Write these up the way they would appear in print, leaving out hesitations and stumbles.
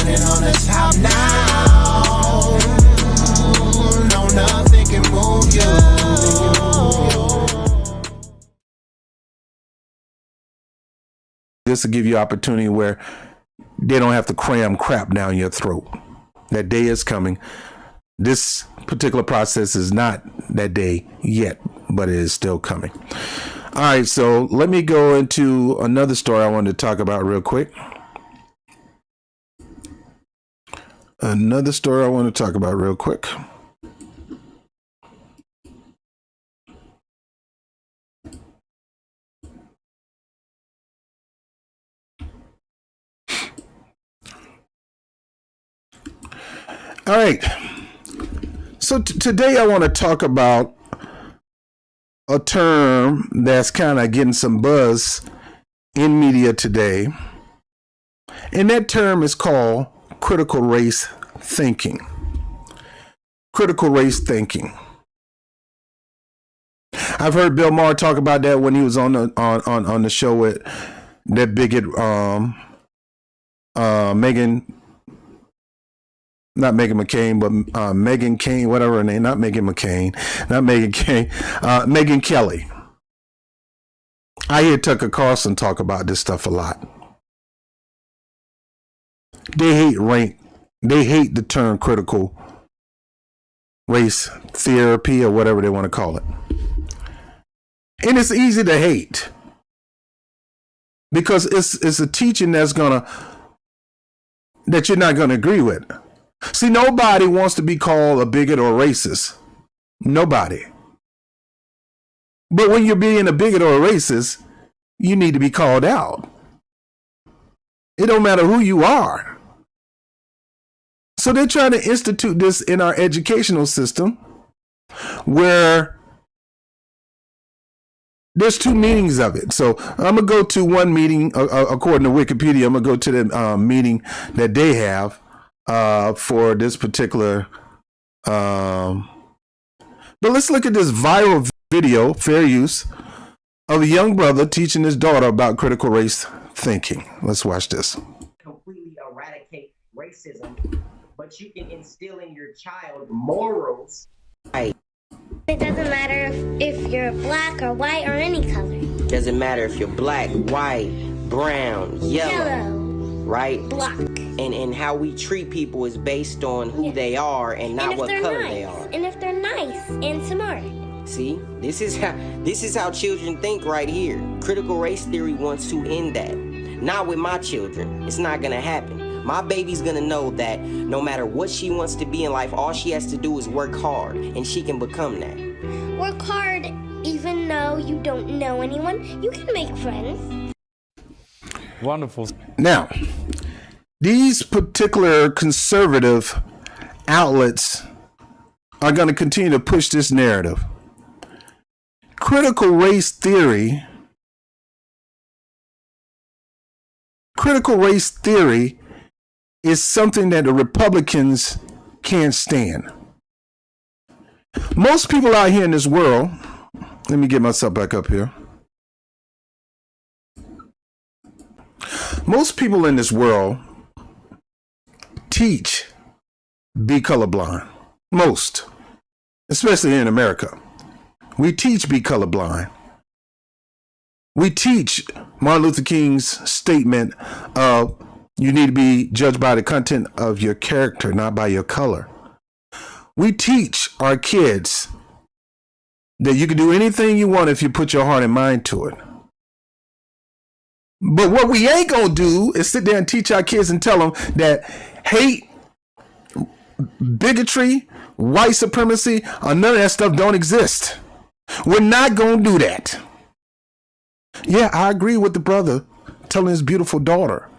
standing on the top now. No, nothing can move you. This will give you opportunity where they don't have to cram crap down your throat. That day is coming. This particular process is not that day yet, but it is still coming. All right, so let me go into another story I wanted to talk about real quick. Another story I want to talk about real quick. All right. So today I want to talk about a term that's kind of getting some buzz in media today. And that term is called critical race thinking. Critical race thinking. I've heard Bill Maher talk about that when he was on the show with that bigot Meghan Kane, whatever her name, not Meghan Kelly. I hear Tucker Carlson talk about this stuff a lot. They hate the term critical race therapy or whatever they want to call it. And it's easy to hate because it's a teaching that you're not going to agree with. See, nobody wants to be called a bigot or a racist. Nobody. But when you're being a bigot or a racist, you need to be called out. It don't matter who you are. So they're trying to institute this in our educational system where there's two meanings of it. So I'm going to go to one meeting, according to Wikipedia, I'm going to go to the meeting that they have for this particular. But let's look at this viral video, fair use, of a young brother teaching his daughter about critical race thinking. Let's watch this. Completely eradicate racism, but you can instill in your child morals. Right. It doesn't matter if you're black or white or any color. Doesn't matter if you're black, white, brown, yellow. Right? Black. And how we treat people is based on who they are and not what color they are. And if they're nice and smart. See, this is how children think right here. Critical race theory wants to end that. Not with my children. It's not gonna happen. My baby's gonna know that no matter what she wants to be in life, all she has to do is work hard, and she can become that. Work hard, even though you don't know anyone. You can make friends. Wonderful. Now, these particular conservative outlets are going to continue to push this narrative. Critical race theory is something that the Republicans can't stand. Most people out here in this world, let me get myself back up here. Most people in this world teach be colorblind. Most, especially in America. We teach be colorblind. We teach Martin Luther King's statement of you need to be judged by the content of your character, not by your color. We teach our kids that you can do anything you want if you put your heart and mind to it. But what we ain't gonna do is sit there and teach our kids and tell them that hate, bigotry, white supremacy, or none of that stuff don't exist. We're not gonna do that. Yeah, I agree with the brother telling his beautiful daughter.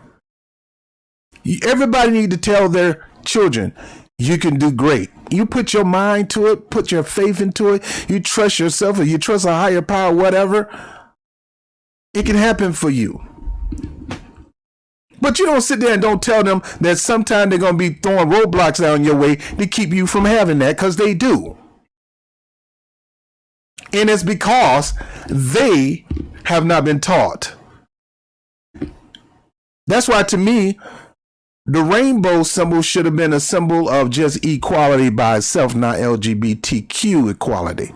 Everybody need to tell their children, you can do great. You put your mind to it, put your faith into it, you trust yourself, or you trust a higher power, whatever, it can happen for you. But you don't sit there and don't tell them that sometime they're going to be throwing roadblocks down your way to keep you from having that, because they do. And it's because they have not been taught. That's why, to me, The rainbow symbol should have been a symbol of just equality by itself, not LGBTQ equality.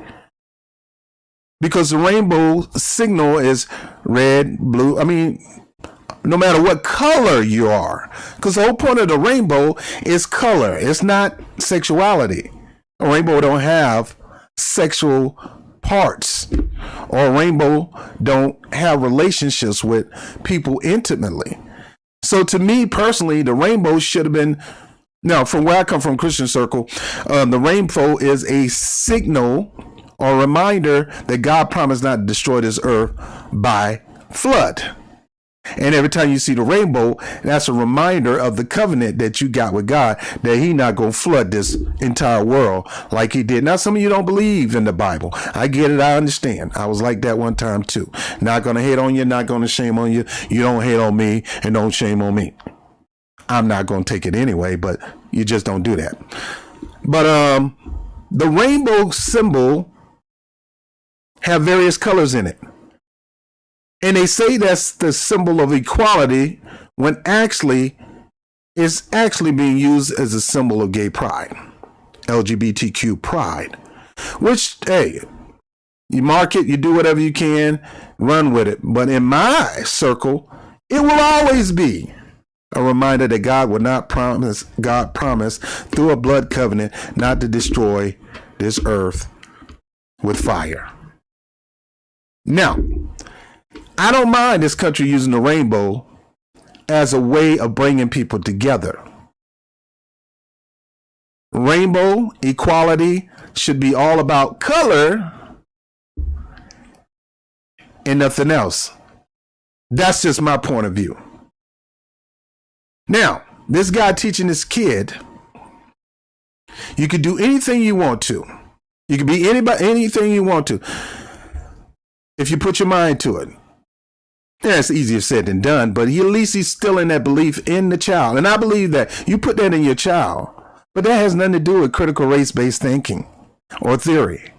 Because the rainbow signal is red, blue. I mean, no matter what color you are. Because the whole point of the rainbow is color. It's not sexuality. A rainbow don't have sexual parts. Or a rainbow don't have relationships with people intimately. So to me personally, the rainbow should have been, now from where I come from, Christian Circle, the rainbow is a signal or reminder that God promised not to destroy this earth by flood. And every time you see the rainbow, that's a reminder of the covenant that you got with God, that he not going to flood this entire world like he did. Now, some of you don't believe in the Bible. I get it. I understand. I was like that one time too. Not going to hate on you, not going to shame on you. You don't hate on me and don't shame on me. I'm not going to take it anyway, but you just don't do that. But the rainbow symbol have various colors in it. And they say that's the symbol of equality when actually it's actually being used as a symbol of gay pride, LGBTQ pride, which, hey, you mark it, you do whatever you can, run with it. But in my circle, it will always be a reminder that God promised through a blood covenant not to destroy this earth with fire. Now, I don't mind this country using the rainbow as a way of bringing people together. Rainbow equality should be all about color and nothing else. That's just my point of view. Now, this guy teaching this kid, you could do anything you want to. You can be anything you want to if you put your mind to it. Yeah, it's easier said than done, but at least he's still in that belief in the child. And I believe that you put that in your child, but that has nothing to do with critical race-based thinking or theory.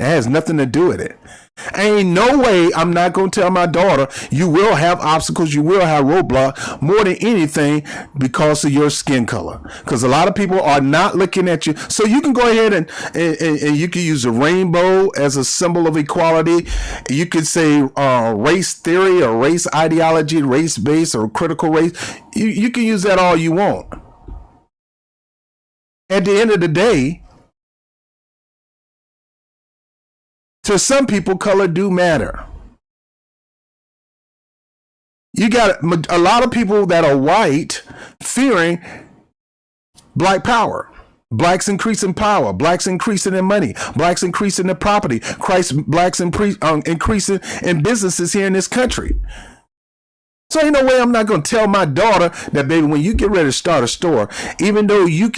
It has nothing to do with it. Ain't no way I'm not going to tell my daughter, you will have obstacles, you will have roadblocks more than anything because of your skin color. Because a lot of people are not looking at you. So you can go ahead and you can use a rainbow as a symbol of equality. You could say race theory or race ideology, race-based or critical race. You can use that all you want. At the end of the day, to some people, color do matter. You got a lot of people that are white fearing black power. Blacks increasing power. Blacks increasing in money. Blacks increasing in property. Blacks increasing in businesses here in this country. So ain't no way I'm not going to tell my daughter that, baby, when you get ready to start a store, even though you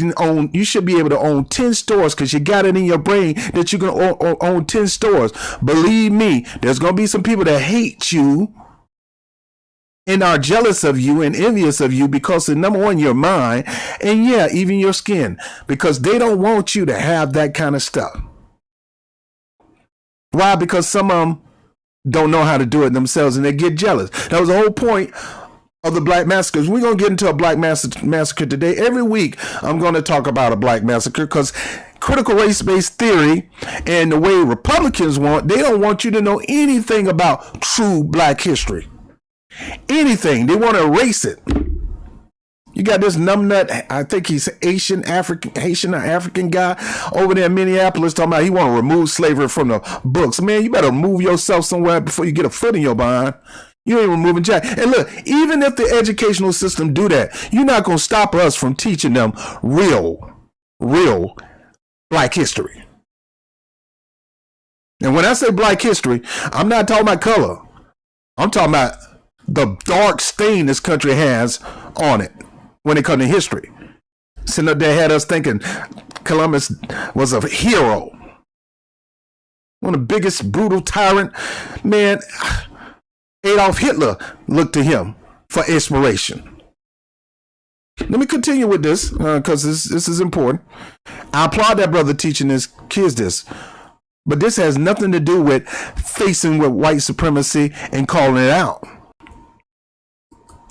should be able to own 10 stores because you got it in your brain that you can own 10 stores. Believe me, there's going to be some people that hate you and are jealous of you and envious of you because of, number one, your mind, and yeah, even your skin, because they don't want you to have that kind of stuff. Why? Because some of them don't know how to do it themselves and they get jealous. That was the whole point of the Black Massacres. We're going to get into a Black Massacre today. Every week, I'm going to talk about a Black Massacre because critical race-based theory and the way Republicans they don't want you to know anything about true Black history. Anything. They want to erase it. You got this numbnut, I think he's Haitian or African guy over there in Minneapolis talking about he want to remove slavery from the books. Man, you better move yourself somewhere before you get a foot in your behind. You ain't removing jack. And look, even if the educational system do that, you're not going to stop us from teaching them real Black history. And when I say Black history, I'm not talking about color. I'm talking about the dark stain this country has on it. When it comes to history, sitting up there had us thinking Columbus was a hero, one of the biggest brutal tyrant. Man, Adolf Hitler looked to him for inspiration. Let me continue with this because this is important. I applaud that brother teaching his kids this, but this has nothing to do with facing with white supremacy and calling it out.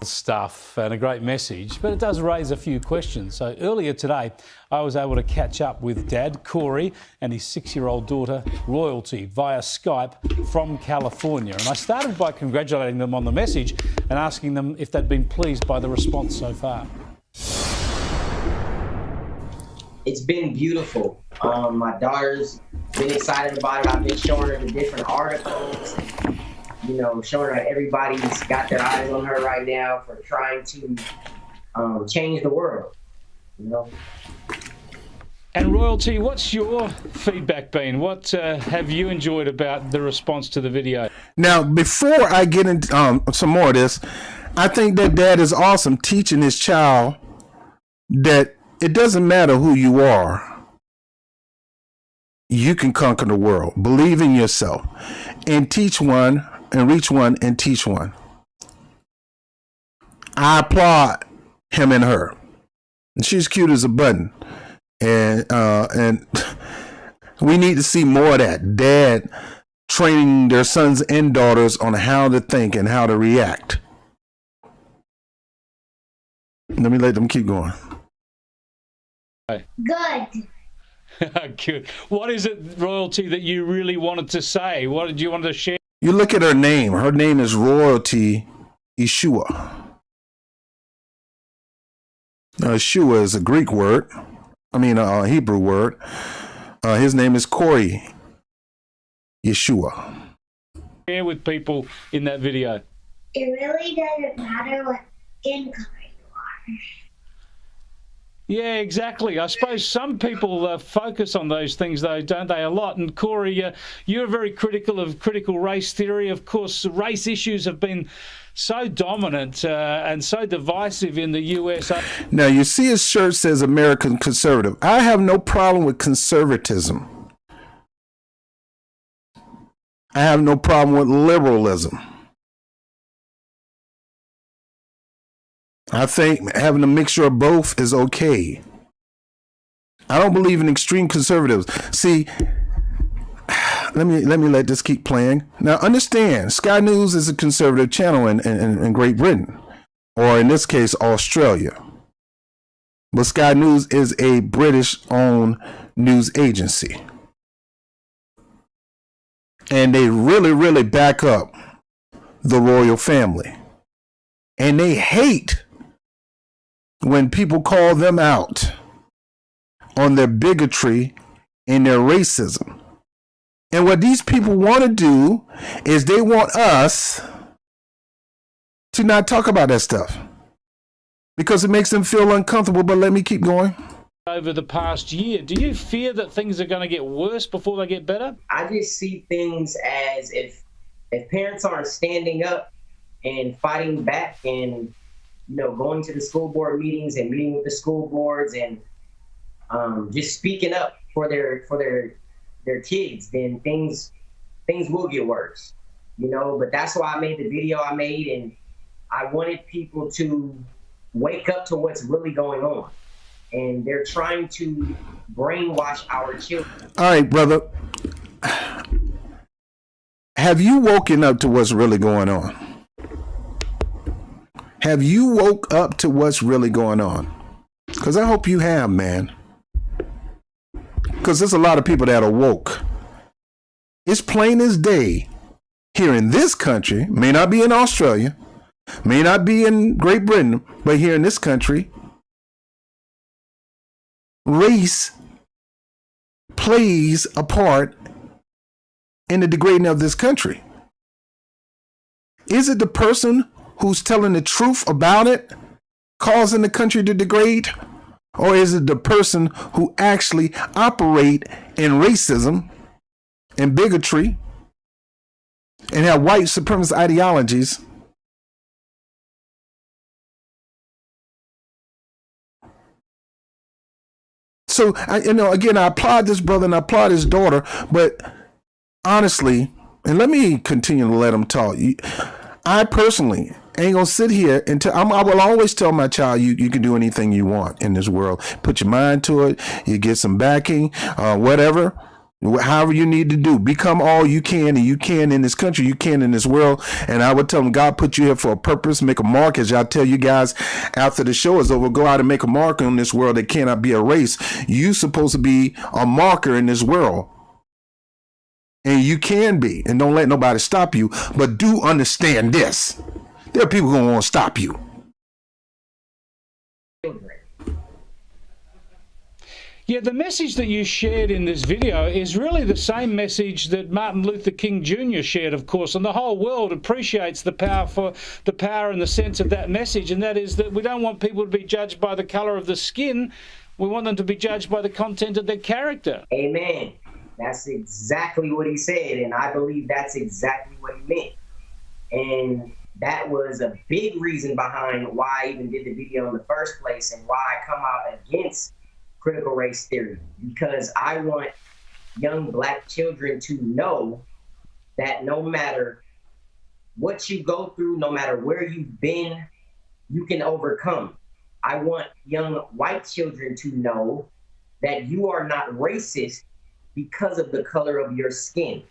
stuff and a great message, but it does raise a few questions. So earlier today, I was able to catch up with Dad, Corey, and his 6-year-old daughter, Royalty, via Skype from California. And I started by congratulating them on the message and asking them if they'd been pleased by the response so far. It's been beautiful. My daughter's been excited about it. I've been showing her the different articles, you know, showing her everybody's got their eyes on her right now for trying to change the world, you know. And Royalty, what's your feedback been? What have you enjoyed about the response to the video? Now, before I get into some more of this, I think that Dad is awesome teaching his child that it doesn't matter who you are. You can conquer the world. Believe in yourself and teach one and reach one and teach one. I applaud him and her. And she's cute as a button. And we need to see more of that. Dad training their sons and daughters on how to think and how to react. Let me let them keep going. Good. Good. What is it, Royalty, that you really wanted to say? What did you want to share? You look at her name. Her name is Royalty Yeshua. Now, Yeshua is a Greek word. A Hebrew word. His name is Corey Yeshua. Share with people in that video. It really doesn't matter what skin color you are. Yeah, exactly. I suppose some people focus on those things, though, don't they, a lot? And Corey, you're very critical of critical race theory. Of course, race issues have been so dominant and so divisive in the US. Now, you see his shirt says American conservative. I have no problem with conservatism. I have no problem with liberalism. I think having a mixture of both is okay. I don't believe in extreme conservatives. See, let me let this keep playing. Now, understand, Sky News is a conservative channel in Great Britain, or in this case, Australia. But Sky News is a British-owned news agency. And they really, really back up the royal family. And they hate when people call them out on their bigotry and their racism. And what these people want to do is they want us to not talk about that stuff because it makes them feel uncomfortable. But let me keep going. Over the past year, do you fear that things are going to get worse before they get better? I just see things as if parents aren't standing up and fighting back and, you know, going to the school board meetings and meeting with the school boards and just speaking up for their kids, then things will get worse, you know. But that's why I made the video I made, and I wanted people to wake up to what's really going on. And they're trying to brainwash our children. All right, brother. Have you woken up to what's really going on? Have you woke up to what's really going on? Because I hope you have, man. Because there's a lot of people that are woke. It's plain as day here in this country, may not be in Australia, may not be in Great Britain, but here in this country, race plays a part in the degrading of this country. Is it the person who's telling the truth about it causing the country to degrade? Or is it the person who actually operate in racism and bigotry and have white supremacist ideologies? So, again, I applaud this brother and I applaud his daughter, but honestly, and let me continue to let him talk. I personally ain't gonna sit here and I will always tell my child, you can do anything you want in this world. Put your mind to it, you get some backing, whatever. However you need to do, become all you can, and you can in this country, you can in this world. And I would tell them, God put you here for a purpose. Make a mark, as y'all tell you guys after the show is over. Go out and make a mark on this world that cannot be erased. You supposed to be a marker in this world, and you can be. And don't let nobody stop you. But do understand this: there are people who want to stop you. Yeah, the message that you shared in this video is really the same message that Martin Luther King Jr. shared, of course, and the whole world appreciates the power and the sense of that message, and that is that we don't want people to be judged by the colour of the skin. We want them to be judged by the content of their character. Amen. That's exactly what he said, and I believe that's exactly what he meant. And that was a big reason behind why I even did the video in the first place and why I come out against critical race theory, because I want young Black children to know that no matter what you go through, no matter where you've been, you can overcome. I want young white children to know that you are not racist because of the color of your skin.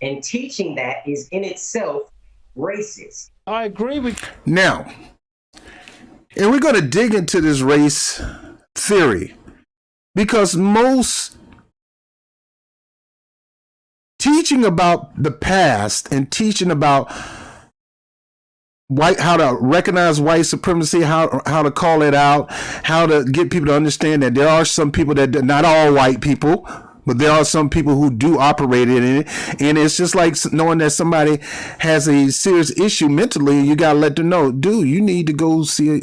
And teaching that is in itself racist. I agree with Now, and we're going to dig into this race theory, because most teaching about the past and teaching about how to recognize white supremacy, how to call it out, how to get people to understand that there are some people that, not all white people, but there are some people who do operate in it. And it's just like knowing that somebody has a serious issue mentally. You got to let them know, dude, you need to go see,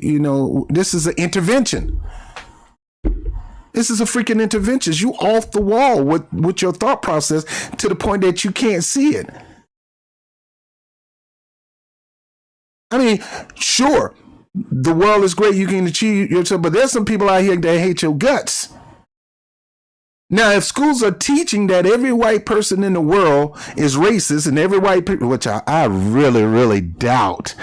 this is an intervention. This is a freaking intervention. You off the wall with your thought process to the point that you can't see it. I mean, sure, the world is great. You can achieve yourself, but there's some people out here that hate your guts. Now, if schools are teaching that every white person in the world is racist and every white person, which I really, really doubt.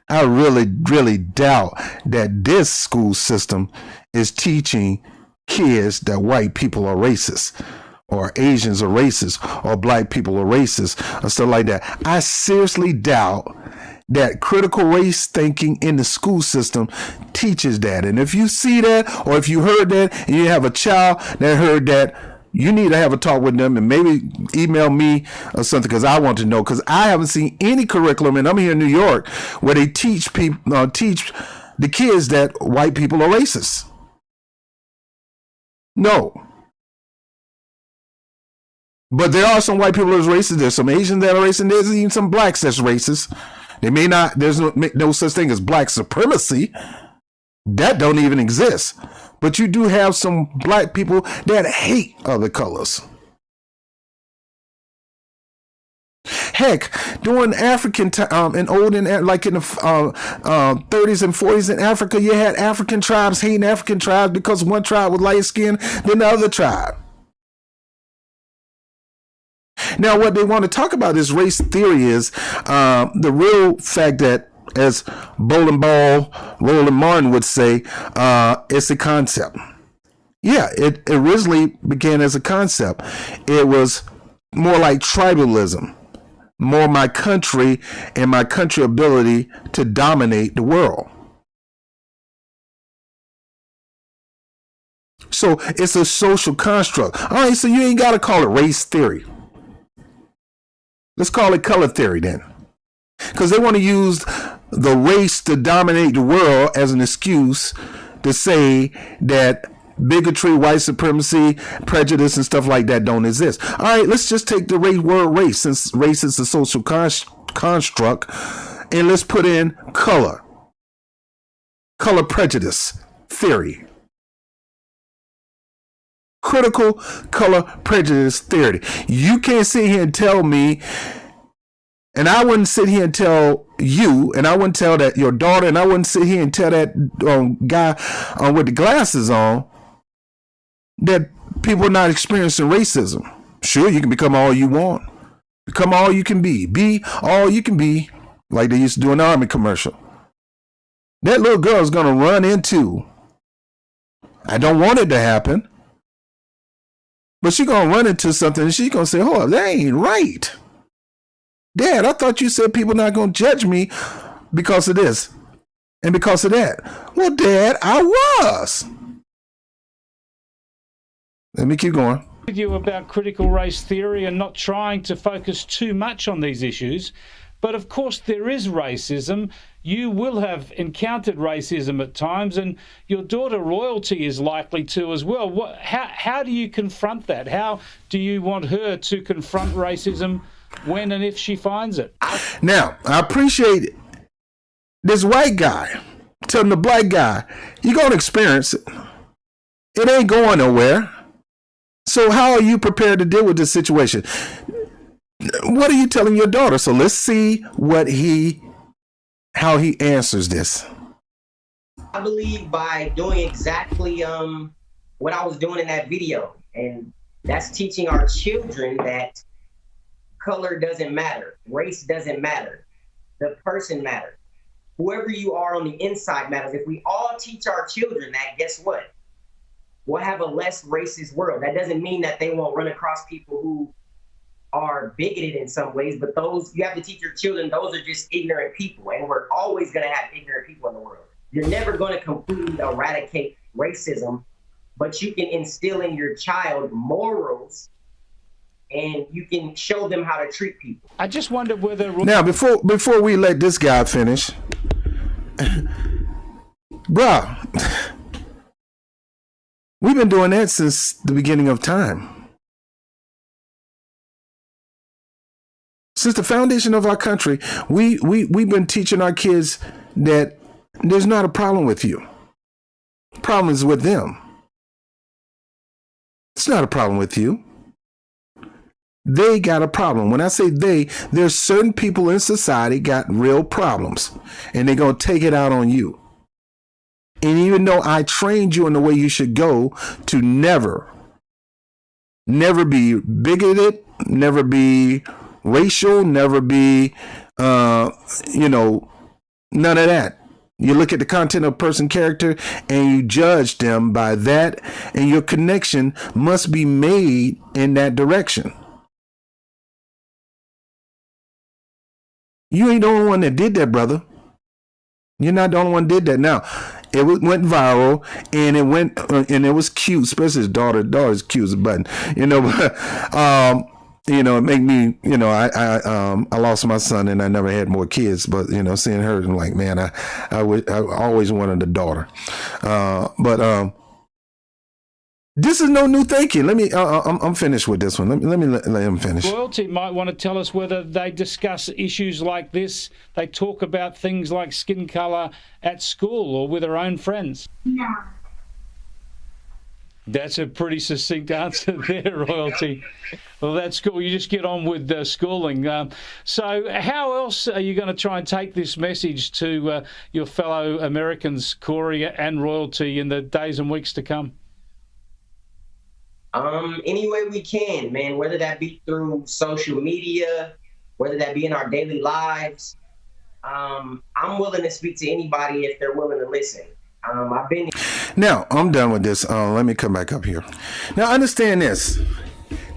I really, really doubt that this school system is teaching kids that white people are racist, or Asians are racist, or Black people are racist, or stuff like that. I seriously doubt that critical race thinking in the school system teaches that. And if you see that, or if you heard that, and you have a child that heard that, you need to have a talk with them and maybe email me or something, because I want to know, because I haven't seen any curriculum, and I'm here in New York, where they teach teach the kids that white people are racist. No. But there are some white people that's racist. There's some Asians that are racist. There's even some Blacks that's racist. They may not, there's no such thing as Black supremacy. That don't even exist. But you do have some Black people that hate other colors. Heck, during African time like in the 30s and 40s in Africa, you had African tribes hating African tribes because one tribe was light skinned than the other tribe. Now, what they want to talk about this race theory is the real fact that, as Bowling Ball, Roland Martin would say, it's a concept. Yeah, it originally began as a concept. It was more like tribalism. More my country and my country ability to dominate the world. So it's a social construct. All right, so you ain't got to call it race theory. Let's call it color theory then. Because they want to use the race to dominate the world as an excuse to say that bigotry, white supremacy, prejudice, and stuff like that don't exist. All right, let's just take the word race, since race is a social construct, and let's put in color prejudice theory. Critical color prejudice theory. You can't sit here and tell me, and I wouldn't sit here and tell you, and I wouldn't tell that your daughter, and I wouldn't sit here and tell that guy with the glasses on, that people are not experiencing racism. Sure, you can become all you want. Become all you can be. Be all you can be, like they used to do in the Army commercial. That little girl is going to run into, I don't want it to happen, But she gonna run into something and she's gonna say, "Oh, that ain't right. Dad, I thought you said people not gonna judge me because of this and because of that." Well, Dad, I was. Let me keep going. With you about critical race theory and not trying to focus too much on these issues. But of course, there is racism. You will have encountered racism at times, and your daughter Royalty is likely to as well. How do you confront that? How do you want her to confront racism when and if she finds it? Now, I appreciate this white guy telling the black guy, "You're going to experience it. It ain't going nowhere. So how are you prepared to deal with this situation?" What are you telling your daughter? So let's see how he answers this. I believe by doing exactly what I was doing in that video, and that's teaching our children that color doesn't matter, race doesn't matter, the person matters. Whoever you are on the inside matters. If we all teach our children that, guess what? We'll have a less racist world. That doesn't mean that they won't run across people who are bigoted in some ways, but those, you have to teach your children, those are just ignorant people, and we're always going to have ignorant people in the world. You're never going to completely eradicate racism, but you can instill in your child morals, and you can show them how to treat people. I just wonder whether... Now, before we let this guy finish, bruh, we've been doing that since the beginning of time. Since the foundation of our country, we've been teaching our kids that there's not a problem with you. The problem is with them. It's not a problem with you. They got a problem. When I say they, there's certain people in society got real problems, and they're going to take it out on you. And even though I trained you in the way you should go to never be bigoted, never be racial, never be, none of that. You look at the content of a person's character and you judge them by that, and your connection must be made in that direction. You ain't the only one that did that, brother. You're not the only one that did that. Now, it went viral, and it was cute, especially his daughter. Daughter's cute as a button, it make me, I lost my son and I never had more kids, but, seeing her, I'm like, man, I always wanted a daughter. But this is no new thinking. I'm finished with this one. Let him finish. Royalty might want to tell us whether they discuss issues like this. They talk about things like skin color at school or with their own friends. No. That's a pretty succinct answer there, Royalty. Well, that's cool. You just get on with schooling. So how else are you going to try and take this message to your fellow Americans, Corey and Royalty, in the days and weeks to come? Any way we can, man, whether that be through social media, whether that be in our daily lives. I'm willing to speak to anybody if they're willing to listen. Now, I'm done with this. Let me come back up here. Now, understand this.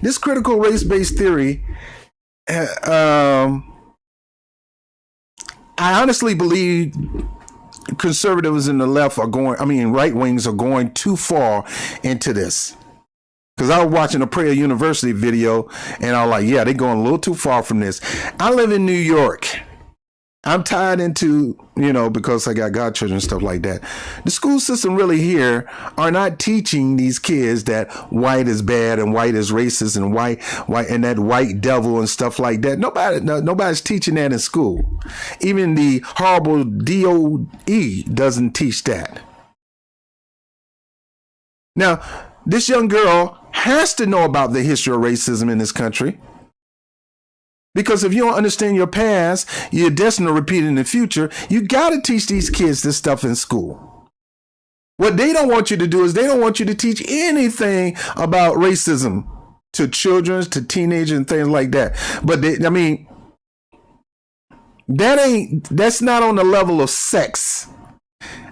This critical race-based theory, I honestly believe conservatives in the left right wings are going too far into this. Because I was watching a Prayer University video, and I was like, yeah, they're going a little too far from this. I live in New York. I'm tied into, because I got godchildren and stuff like that. The school system really here are not teaching these kids that white is bad and white is racist and white and that white devil and stuff like that. Nobody's teaching that in school. Even the horrible DOE doesn't teach that. Now, this young girl has to know about the history of racism in this country. Because if you don't understand your past, you're destined to repeat it in the future. You got to teach these kids this stuff in school. What they don't want you to do is they don't want you to teach anything about racism to children, to teenagers, and things like that. But that's not on the level of sex.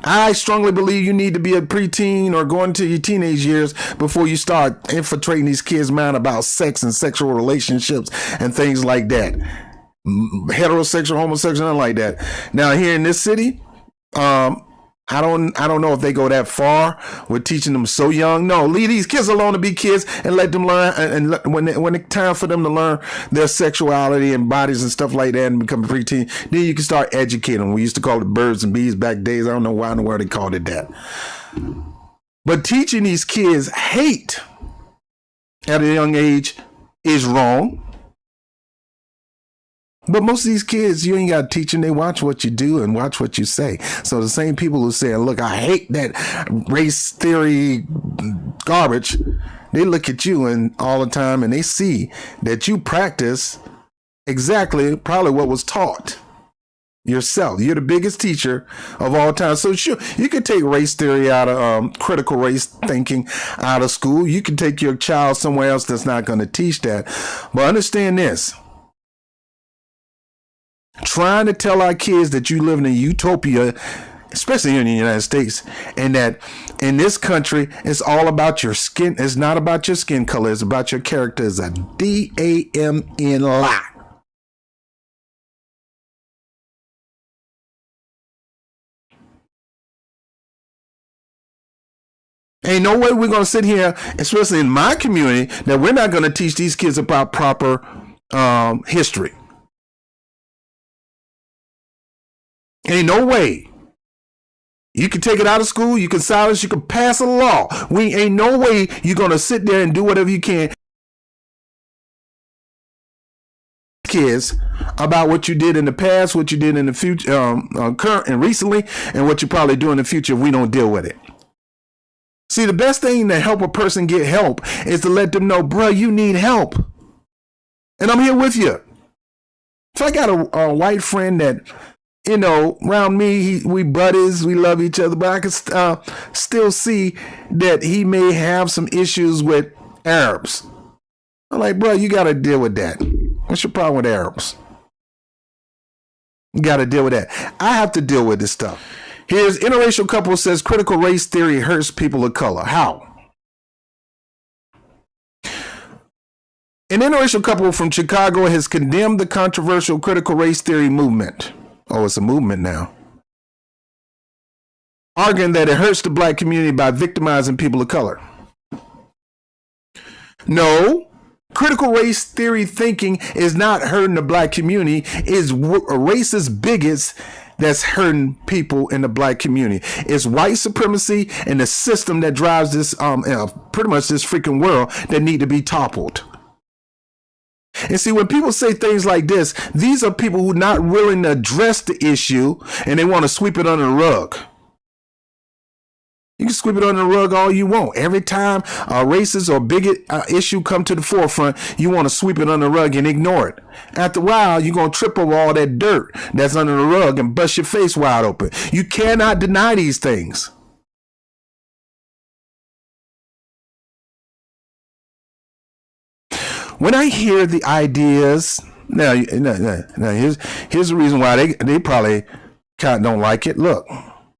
I strongly believe you need to be a preteen or going to your teenage years before you start infiltrating these kids' mind about sex and sexual relationships and things like that. Heterosexual, homosexual, nothing like that. Now here in this city, I don't know if they go that far with teaching them so young. No, leave these kids alone to be kids and let them learn. And when it's time for them to learn their sexuality and bodies and stuff like that and become a preteen, then you can start educating them. We used to call it birds and bees back days. I don't know why in the world they called it that. But teaching these kids hate at a young age is wrong. But most of these kids, you ain't got to teach them. They watch what you do and watch what you say. So the same people who say, look, I hate that race theory garbage, they look at you and all the time and they see that you practice exactly probably what was taught yourself. You're the biggest teacher of all time. So sure, you could take race theory out of critical race thinking out of school. You can take your child somewhere else that's not going to teach that. But understand this. Trying to tell our kids that you live in a utopia, especially in the United States, and that in this country, it's all about your skin. It's not about your skin color. It's about your character. It's a D-A-M-N lie. Ain't no way we're going to sit here, especially in my community, that we're not going to teach these kids about proper history. Ain't no way. You can take it out of school, you can silence, you can pass a law. We ain't no way you're going to sit there and do whatever you can. Kids about what you did in the past, what you did in the future, current and recently, and what you probably do in the future if we don't deal with it. See, the best thing to help a person get help is to let them know, bro, you need help. And I'm here with you. If I got a white friend that, you know, around me, we buddies, we love each other, but I can still see that he may have some issues with Arabs. I'm like, bro, you got to deal with that. What's your problem with Arabs? You got to deal with that. I have to deal with this stuff. Here's interracial couple says critical race theory hurts people of color. How? An interracial couple from Chicago has condemned the controversial critical race theory movement. Oh, it's a movement now. Arguing that it hurts the black community by victimizing people of color. No, critical race theory thinking is not hurting the black community. It's racist bigots that's hurting people in the black community. It's white supremacy and the system that drives this, pretty much this freaking world that need to be toppled. And see, when people say things like this, these are people who are not willing to address the issue and they want to sweep it under the rug. You can sweep it under the rug all you want. Every time a racist or bigot issue come to the forefront, you want to sweep it under the rug and ignore it. After a while, you're going to trip over all that dirt that's under the rug and bust your face wide open. You cannot deny these things. When I hear the ideas, now here's the reason why they probably kind of don't like it. Look,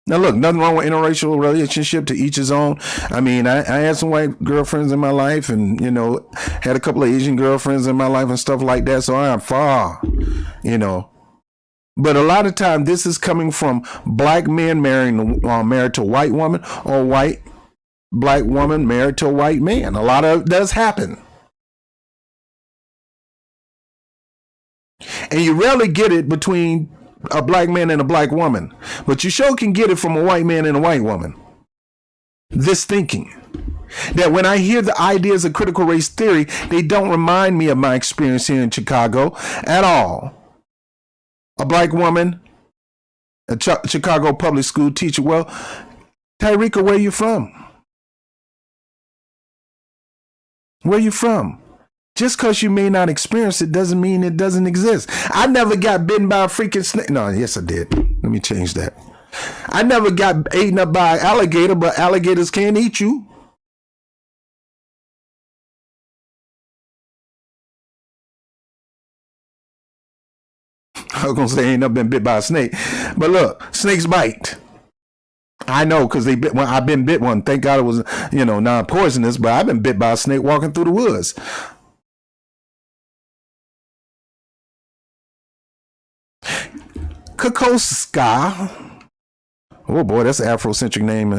nothing wrong with interracial relationship, to each his own. I mean, I had some white girlfriends in my life, and you know, had a couple of Asian girlfriends in my life and stuff like that. So I am far, you know. But a lot of time, this is coming from black men married to a white woman, or white black woman married to a white man. A lot of it does happen. And you rarely get it between a black man and a black woman, but you sure can get it from a white man and a white woman. This thinking that when I hear the ideas of critical race theory, they don't remind me of my experience here in Chicago at all. A black woman, a Chicago public school teacher. Well, Tyrika, where you from? Where you from? Just because you may not experience it doesn't mean it doesn't exist. I never got bitten by a freaking snake. No, yes, I did. Let me change that. I never got eaten up by an alligator, but alligators can't eat you. I was going to say I ain't never been bit by a snake. But look, snakes bite. I know, because they bit. Well, I've been bit one. Thank God it was, non-poisonous. But I've been bit by a snake walking through the woods. Kokoska. Oh boy, that's an Afrocentric name.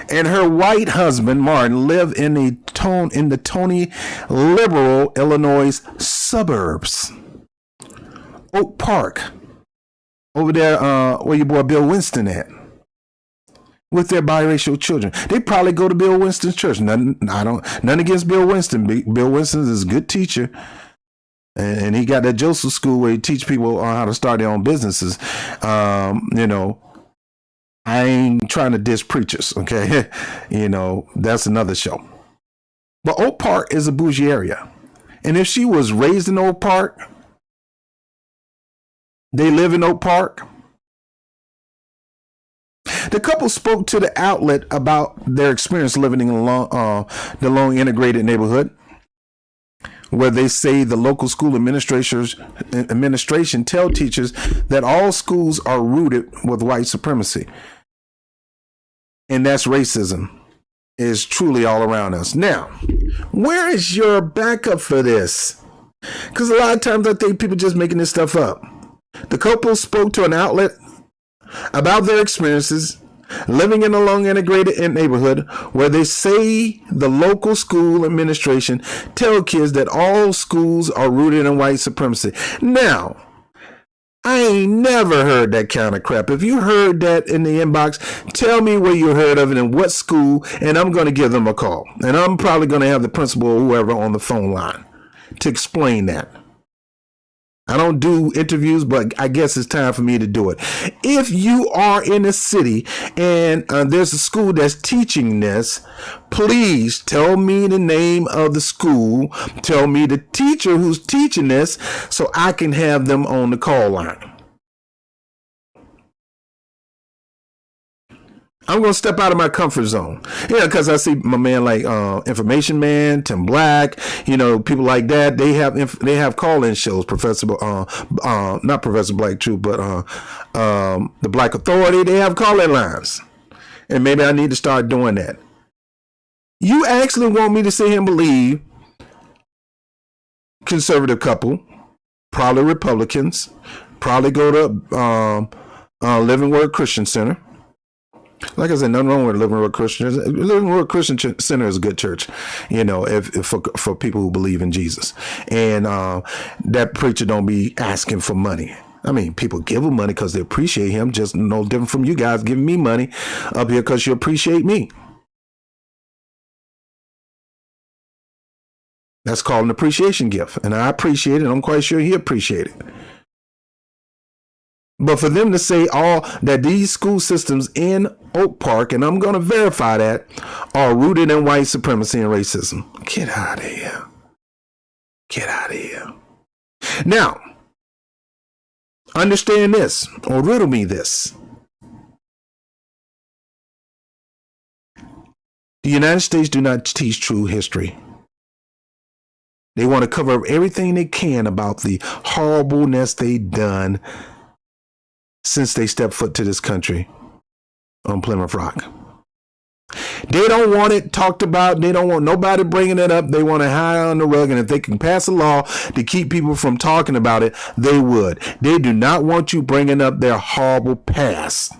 And her white husband Martin live in the Tony liberal Illinois suburbs. Oak Park, over there, where your boy Bill Winston at, with their biracial children. They probably go to Bill Winston's church. Nothing against Bill Winston. Bill Winston is a good teacher. And he got that Joseph school where he teach people on how to start their own businesses. I ain't trying to diss preachers, okay? That's another show. But Oak Park is a bougie area. And if she was raised in Oak Park, they live in Oak Park. The couple spoke to the outlet about their experience living in the Long Integrated neighborhood, where they say the local school administration tell teachers that all schools are rooted with white supremacy. And that's racism is truly all around us. Now, where is your backup for this? Because a lot of times I think people just making this stuff up. The couple spoke to an outlet about their experiences living in a Long Integrated neighborhood, where they say the local school administration tell kids that all schools are rooted in white supremacy. Now, I ain't never heard that kind of crap. If you heard that in the inbox, tell me where you heard of it and what school, and I'm going to give them a call. And I'm probably going to have the principal or whoever on the phone line to explain that. I don't do interviews, but I guess it's time for me to do it. If you are in a city and there's a school that's teaching this, please tell me the name of the school. Tell me the teacher who's teaching this so I can have them on the call line. I'm going to step out of my comfort zone. Yeah, because I see my man like Information Man, Tim Black, people like that. They have call-in shows, not Professor Black True, but the Black Authority. They have call-in lines. And maybe I need to start doing that. You actually want me to sit here and believe conservative couple, probably Republicans, probably go to Living Word Christian Center. Like I said, nothing wrong with Living Word Christian. Living Word Christian Center is a good church, if for people who believe in Jesus. And that preacher don't be asking for money. I mean, people give him money because they appreciate him, just no different from you guys giving me money up here because you appreciate me. That's called an appreciation gift. And I appreciate it. I'm quite sure he appreciated it. But for them to say that these school systems in Oak Park, and I'm going to verify that, are rooted in white supremacy and racism. Get out of here. Get out of here. Now, understand this, or riddle me this. The United States do not teach true history. They want to cover up everything they can about the horribleness they've done since they stepped foot to this country on Plymouth Rock. They don't want it talked about. They don't want nobody bringing it up. They want to hide on the rug. And if they can pass a law to keep people from talking about it, they would. They do not want you bringing up their horrible past.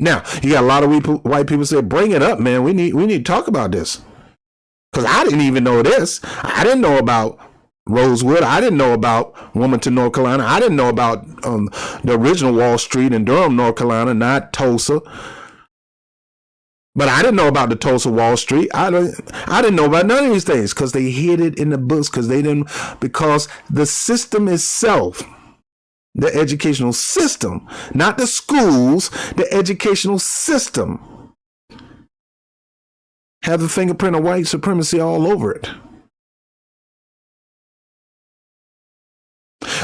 Now, you got a lot of white people say, bring it up, man. We need to talk about this. Because I didn't even know this. I didn't know about Rosewood. I didn't know about Wilmington, North Carolina. I didn't know about the original Wall Street in Durham, North Carolina, not Tulsa. But I didn't know about the Tulsa Wall Street. I didn't know about none of these things because they hid it in the books because the system itself, the educational system, not the schools, the educational system, have the fingerprint of white supremacy all over it.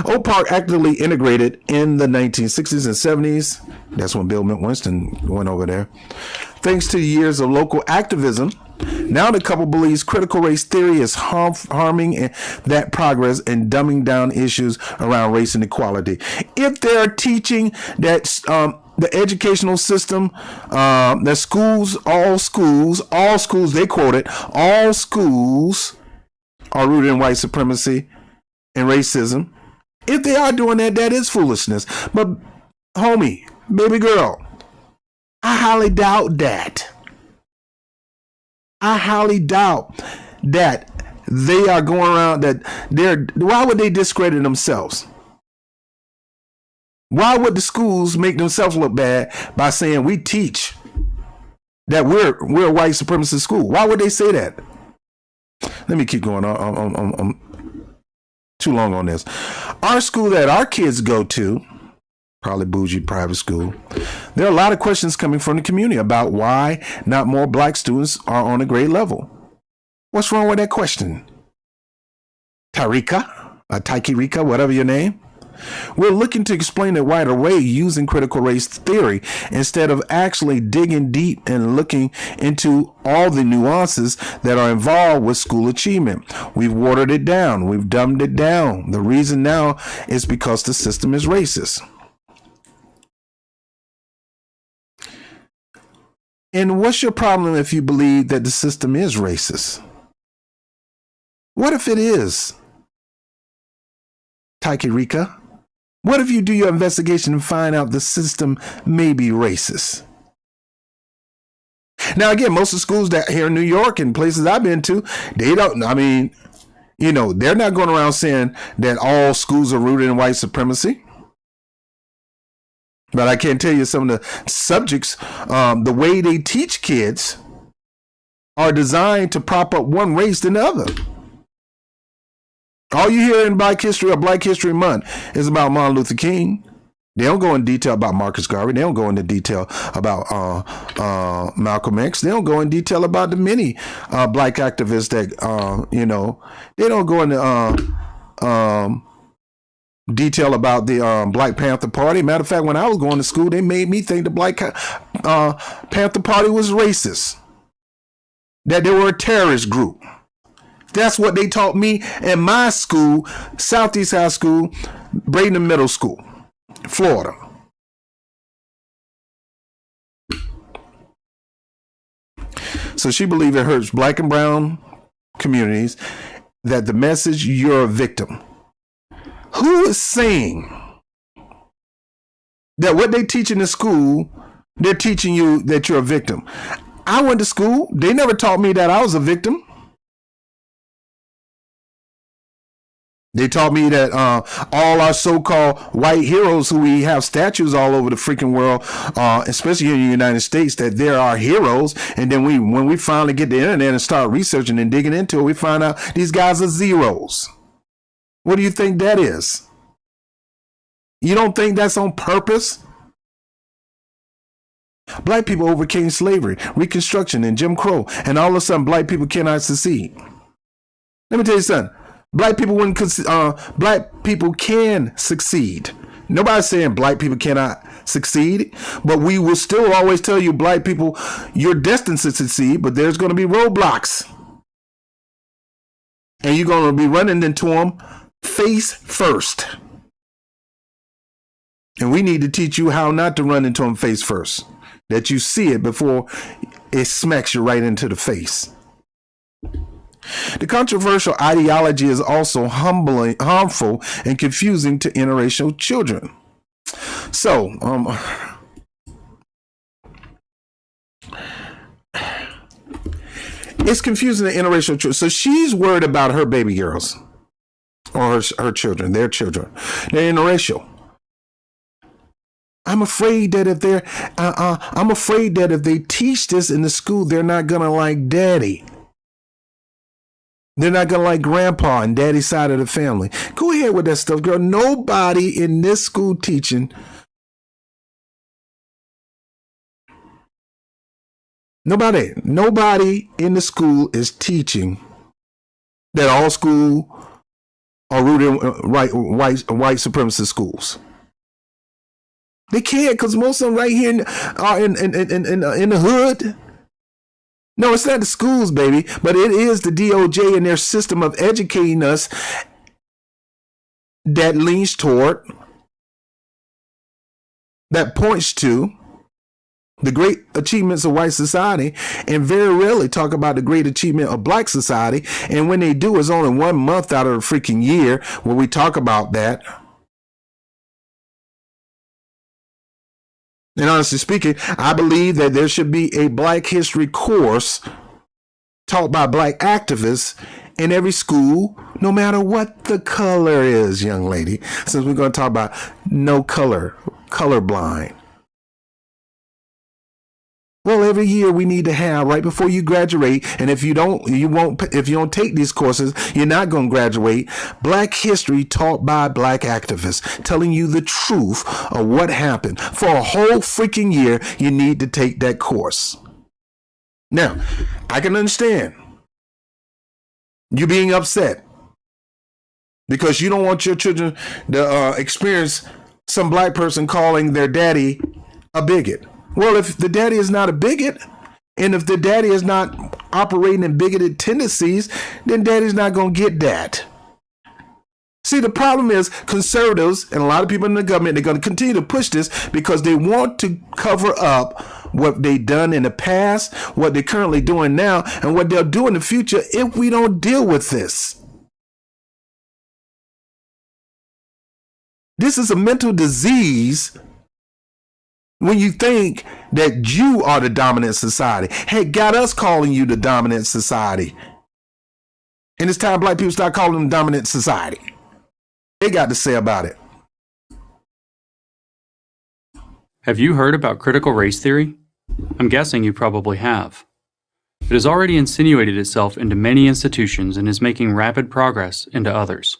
Oak Park actively integrated in the 1960s and 70s. That's when Bill Winston went over there. Thanks to years of local activism Now the couple believes critical race theory is harming that progress and dumbing down issues around race and equality. If they're teaching that the educational system, that all schools, they quoted, all schools are rooted in white supremacy and racism. If they are doing that, that is foolishness. But homie, baby girl, I highly doubt that. I highly doubt that they are going around why would they discredit themselves? Why would the schools make themselves look bad by saying we teach that we're a white supremacist school? Why would they say that? Let me keep going on too long on this. Our school that our kids go to, probably bougie private school, there are a lot of questions coming from the community about why not more black students are on a grade level. What's wrong with that question? Taikirika, whatever your name. We're looking to explain it right away using critical race theory instead of actually digging deep and looking into all the nuances that are involved with school achievement. We've watered it down. We've dumbed it down. The reason now is because the system is racist. And what's your problem if you believe that the system is racist? What if it is? Taikirika? What if you do your investigation and find out the system may be racist? Now, again, most of the schools that here in New York and places I've been to, they're not going around saying that all schools are rooted in white supremacy. But I can tell you some of the subjects, the way they teach kids are designed to prop up one race than the other. All you hear in Black History or Black History Month is about Martin Luther King. They don't go into detail about Marcus Garvey. They don't go into detail about Malcolm X. They don't go in detail about the many black activists that, they don't go into detail about the Black Panther Party. Matter of fact, when I was going to school, they made me think the Black Panther Party was racist, that they were a terrorist group. That's what they taught me in my school, Southeast High School, Braden Middle School, Florida. So she believed it hurts black and brown communities that the message, you're a victim. Who is saying that what they teach in the school, they're teaching you that you're a victim? I went to school. They never taught me that I was a victim. They taught me that all our so-called white heroes who we have statues all over the freaking world, especially here in the United States, that they're our heroes. And then when we finally get the internet and start researching and digging into it, we find out these guys are zeros. What do you think that is? You don't think that's on purpose? Black people overcame slavery, Reconstruction, and Jim Crow, and all of a sudden black people cannot succeed. Let me tell you something. Black people can succeed. Nobody's saying black people cannot succeed, but we will still always tell you, black people, you're destined to succeed, but there's going to be roadblocks. And you're going to be running into them face first. And we need to teach you how not to run into them face first. That you see it before it smacks you right into the face. The controversial ideology is also harmful and confusing to interracial children. So, it's confusing to interracial children. So she's worried about her baby girls or her children, their children. They're interracial. I'm afraid that if they teach this in the school, they're not gonna like daddy. They're not going to like grandpa and daddy's side of the family. Go ahead with that stuff, girl. Nobody in this school teaching. Nobody in the school is teaching that all schools are rooted in white supremacist schools. They can't, because most of them right here are in the hood. No, it's not the schools, baby, but it is the DOJ and their system of educating us that leans toward, that points to the great achievements of white society, and very rarely talk about the great achievement of black society. And when they do, it's only 1 month out of a freaking year where we talk about that. And honestly speaking, I believe that there should be a Black history course taught by black activists in every school, no matter what the color is, young lady. Since we're going to talk about no color, colorblind. Well, every year we need to have right before you graduate, and if you don't take these courses, you're not going to graduate. Black history taught by black activists, telling you the truth of what happened. For a whole freaking year, you need to take that course. Now, I can understand you being upset because you don't want your children to experience some black person calling their daddy a bigot. Well, if the daddy is not a bigot, and if the daddy is not operating in bigoted tendencies, then daddy's not going to get that. See, the problem is conservatives and a lot of people in the government, they're going to continue to push this because they want to cover up what they've done in the past, what they're currently doing now, and what they'll do in the future if we don't deal with this. This is a mental disease. When you think that you are the dominant society, hey, got us calling you the dominant society. And it's time black people start calling them dominant society. They got to say about it. Have you heard about critical race theory? I'm guessing you probably have. It has already insinuated itself into many institutions and is making rapid progress into others.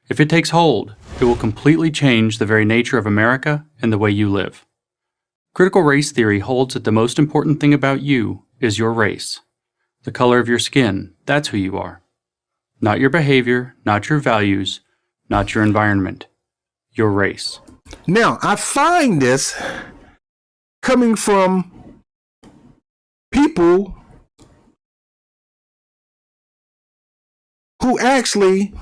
If it takes hold, it will completely change the very nature of America and the way you live. Critical race theory holds that the most important thing about you is your race. The color of your skin, that's who you are. Not your behavior, not your values, not your environment. Your race. Now, I find this coming from people who actually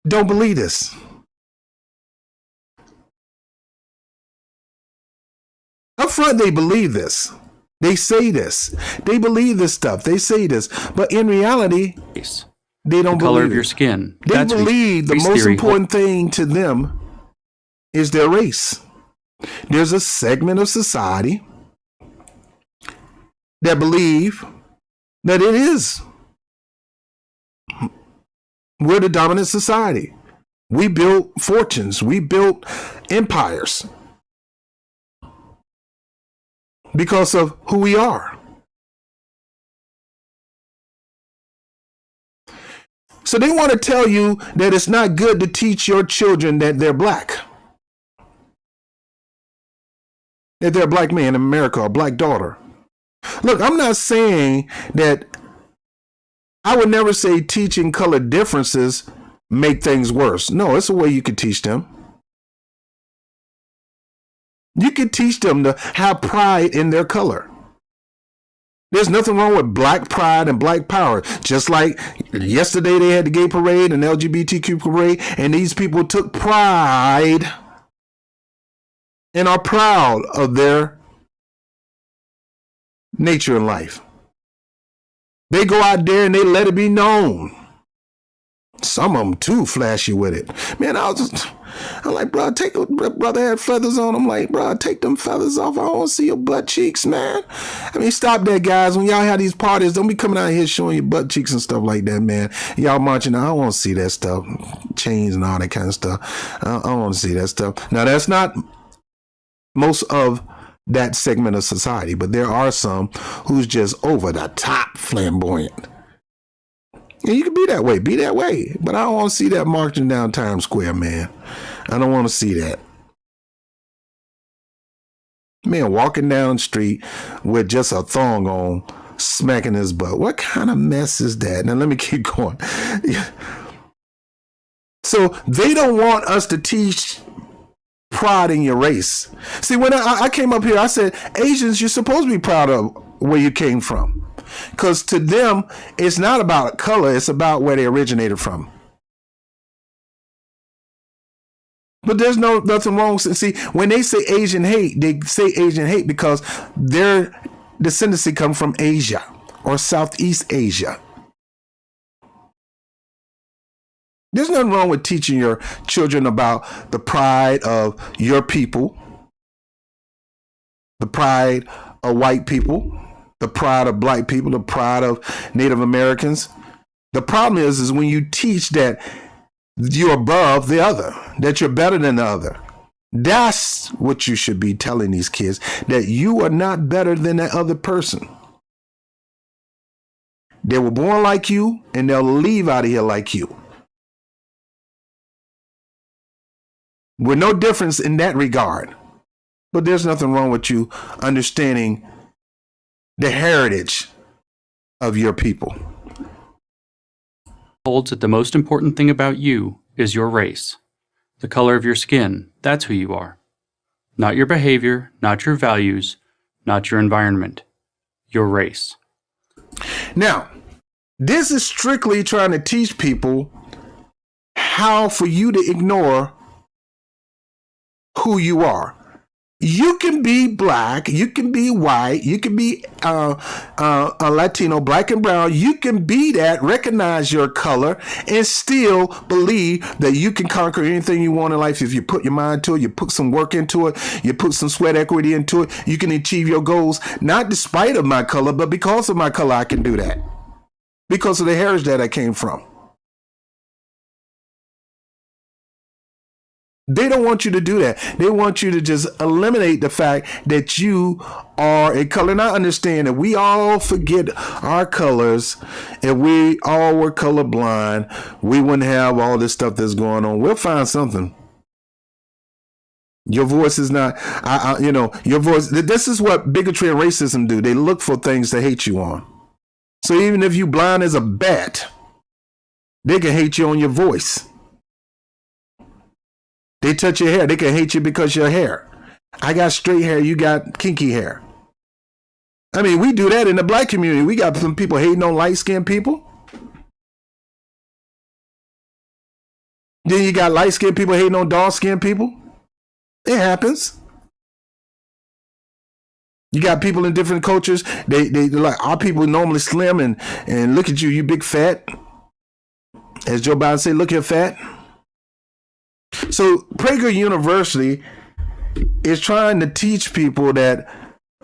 don't believe this. Up front, they believe this. They say this. They believe this stuff. They say this. But in reality, they don't believe it. The color of your skin. They believe the most important thing to them is their race. There's a segment of society that believe that it is. We're the dominant society. We built fortunes. We built empires because of who we are. So they want to tell you that it's not good to teach your children that they're black. That they're a black man in America, or a black daughter. Look, I'm not saying that, I would never say teaching color differences make things worse. No, it's a way you could teach them. You could teach them to have pride in their color. There's nothing wrong with black pride and black power. Just like yesterday they had the gay parade and LGBTQ parade, and these people took pride and are proud of their nature in life. They go out there and they let it be known. Some of them too flashy with it. Man, I'm like, bro, brother had feathers on. I'm like, bro, take them feathers off. I don't want to see your butt cheeks, man. I mean, stop that, guys. When y'all have these parties, don't be coming out here showing your butt cheeks and stuff like that, man. Y'all marching. I don't want to see that stuff. Chains and all that kind of stuff. I don't want to see that stuff. Now, that's not most of that segment of society, but there are some who's just over the top flamboyant. And you can be that way, but I don't want to see that marching down Times Square, man. I don't want to see that. Man, walking down the street with just a thong on, smacking his butt. What kind of mess is that? Now let me keep going. So they don't want us to teach pride in your race. See, when I came up here, I said, Asians, you're supposed to be proud of where you came from. Because to them, it's not about color, it's about where they originated from. But there's nothing wrong. See, when they say Asian hate, they say Asian hate because their descendancy come from Asia or Southeast Asia. There's nothing wrong with teaching your children about the pride of your people, the pride of white people, the pride of black people, the pride of Native Americans. The problem is when you teach that you're above the other, that you're better than the other. That's what you should be telling these kids, that you are not better than that other person. They were born like you and they'll leave out of here like you. With no difference in that regard. But there's nothing wrong with you understanding the heritage of your people. Holds that the most important thing about you is your race. The color of your skin, that's who you are. Not your behavior, not your values, not your environment. Your race. Now, this is strictly trying to teach people how for you to ignore who you are. You can be black, you can be white, you can be a Latino, black and brown. You can be that, recognize your color, and still believe that you can conquer anything you want in life if you put your mind to it, you put some work into it, you put some sweat equity into it. You can achieve your goals, not despite of my color, but because of my color, I can do that. Because of the heritage that I came from. They don't want you to do that. They want you to just eliminate the fact that you are a color. And I understand that we all forget our colors. If we all were colorblind, we wouldn't have all this stuff that's going on. We'll find something. Your voice is not, your voice. This is what bigotry and racism do. They look for things to hate you on. So even if you blind as a bat, they can hate you on your voice. They touch your hair. They can hate you because your hair. I got straight hair. You got kinky hair. I mean, we do that in the black community. We got some people hating on light-skinned people. Then you got light-skinned people hating on dark-skinned people. It happens. You got people in different cultures. They like, our people normally slim and look at you, you big fat. As Joe Biden say, look, you're fat. So Prager University is trying to teach people that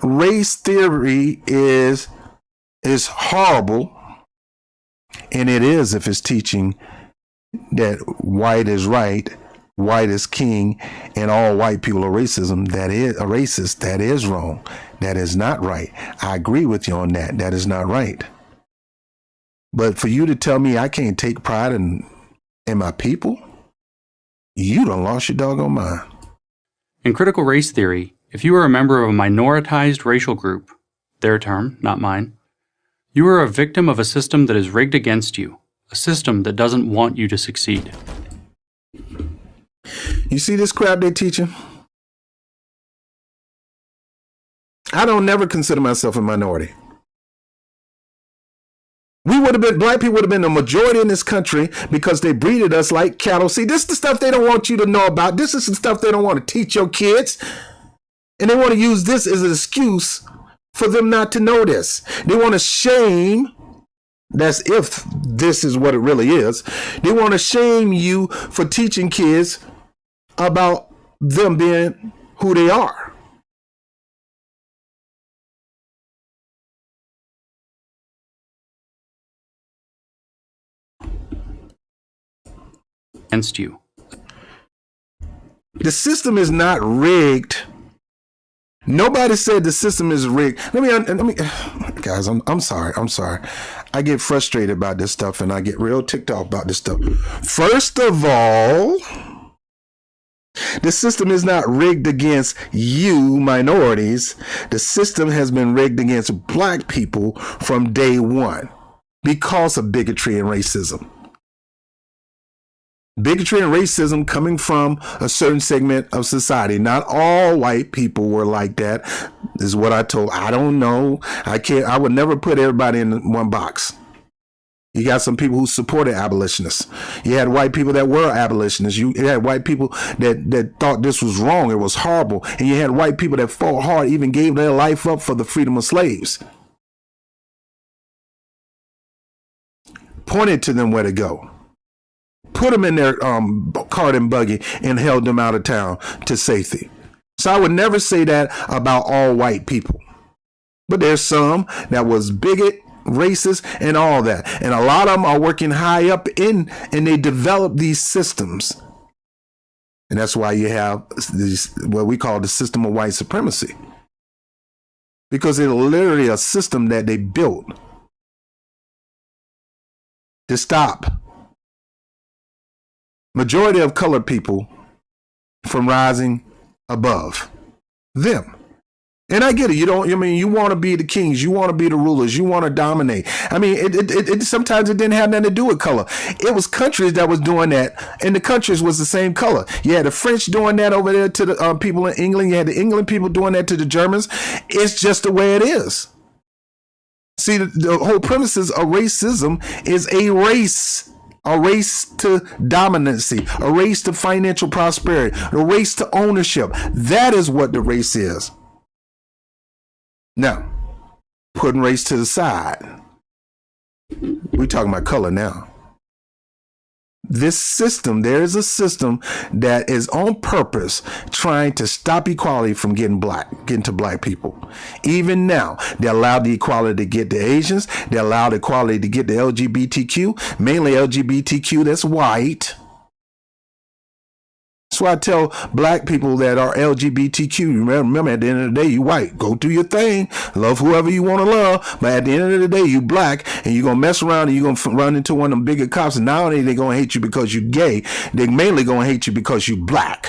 race theory is horrible, and it is if it's teaching that white is right, white is king, and all white people are racism. That is a racist. That is wrong. That is not right. I agree with you on that. That is not right. But for you to tell me I can't take pride in my people, you done lost your doggone mind. In critical race theory, if you are a member of a minoritized racial group, their term, not mine, you are a victim of a system that is rigged against you, a system that doesn't want you to succeed. You see this crap they're teaching? I don't never consider myself a minority. Black people would have been the majority in this country because they breeded us like cattle. See, this is the stuff they don't want you to know about. This is the stuff they don't want to teach your kids. And they want to use this as an excuse for them not to know this. They want to shame. That's if this is what it really is. They want to shame you for teaching kids about them being who they are. Against you. The system is not rigged. Nobody said the system is rigged. Let me, guys. I'm sorry. I get frustrated about this stuff, and I get real ticked off about this stuff. First of all, the system is not rigged against you, minorities. The system has been rigged against black people from day one because of bigotry and racism. Bigotry and racism coming from a certain segment of society. Not all white people were like that. This is what I told. I don't know. I would never put everybody in one box. You got some people who supported abolitionists. You had white people that were abolitionists. You had white people that thought this was wrong. It was horrible. And you had white people that fought hard, even gave their life up for the freedom of slaves. Pointed to them where to go. Put them in their cart and buggy and held them out of town to safety. So I would never say that about all white people. But there's some that was bigot, racist, and all that. And a lot of them are working high up and they develop these systems. And that's why you have these, what we call the system of white supremacy. Because it's literally a system that they built to stop majority of colored people from rising above them. And I get it. You want to be the kings. You want to be the rulers. You want to dominate. I mean, it sometimes it didn't have nothing to do with color. It was countries that was doing that, and the countries was the same color. You had the French doing that over there to the people in England. You had the England people doing that to the Germans. It's just the way it is. See, the whole premises of racism is a race to dominancy, a race to financial prosperity, a race to ownership. That is what the race is. Now, putting race to the side, we're talking about color now. This system, there is a system that is on purpose trying to stop equality from getting to black people. Even now, they allow the equality to get to Asians. They allow the equality to get to LGBTQ, mainly LGBTQ that's white. That's why I tell black people that are LGBTQ, remember at the end of the day, you white. Go do your thing. Love whoever you want to love. But at the end of the day, you black, and you're going to mess around and you're going to run into one of them bigger cops. And not only are they going to hate you because you're gay, they're mainly going to hate you because you're black.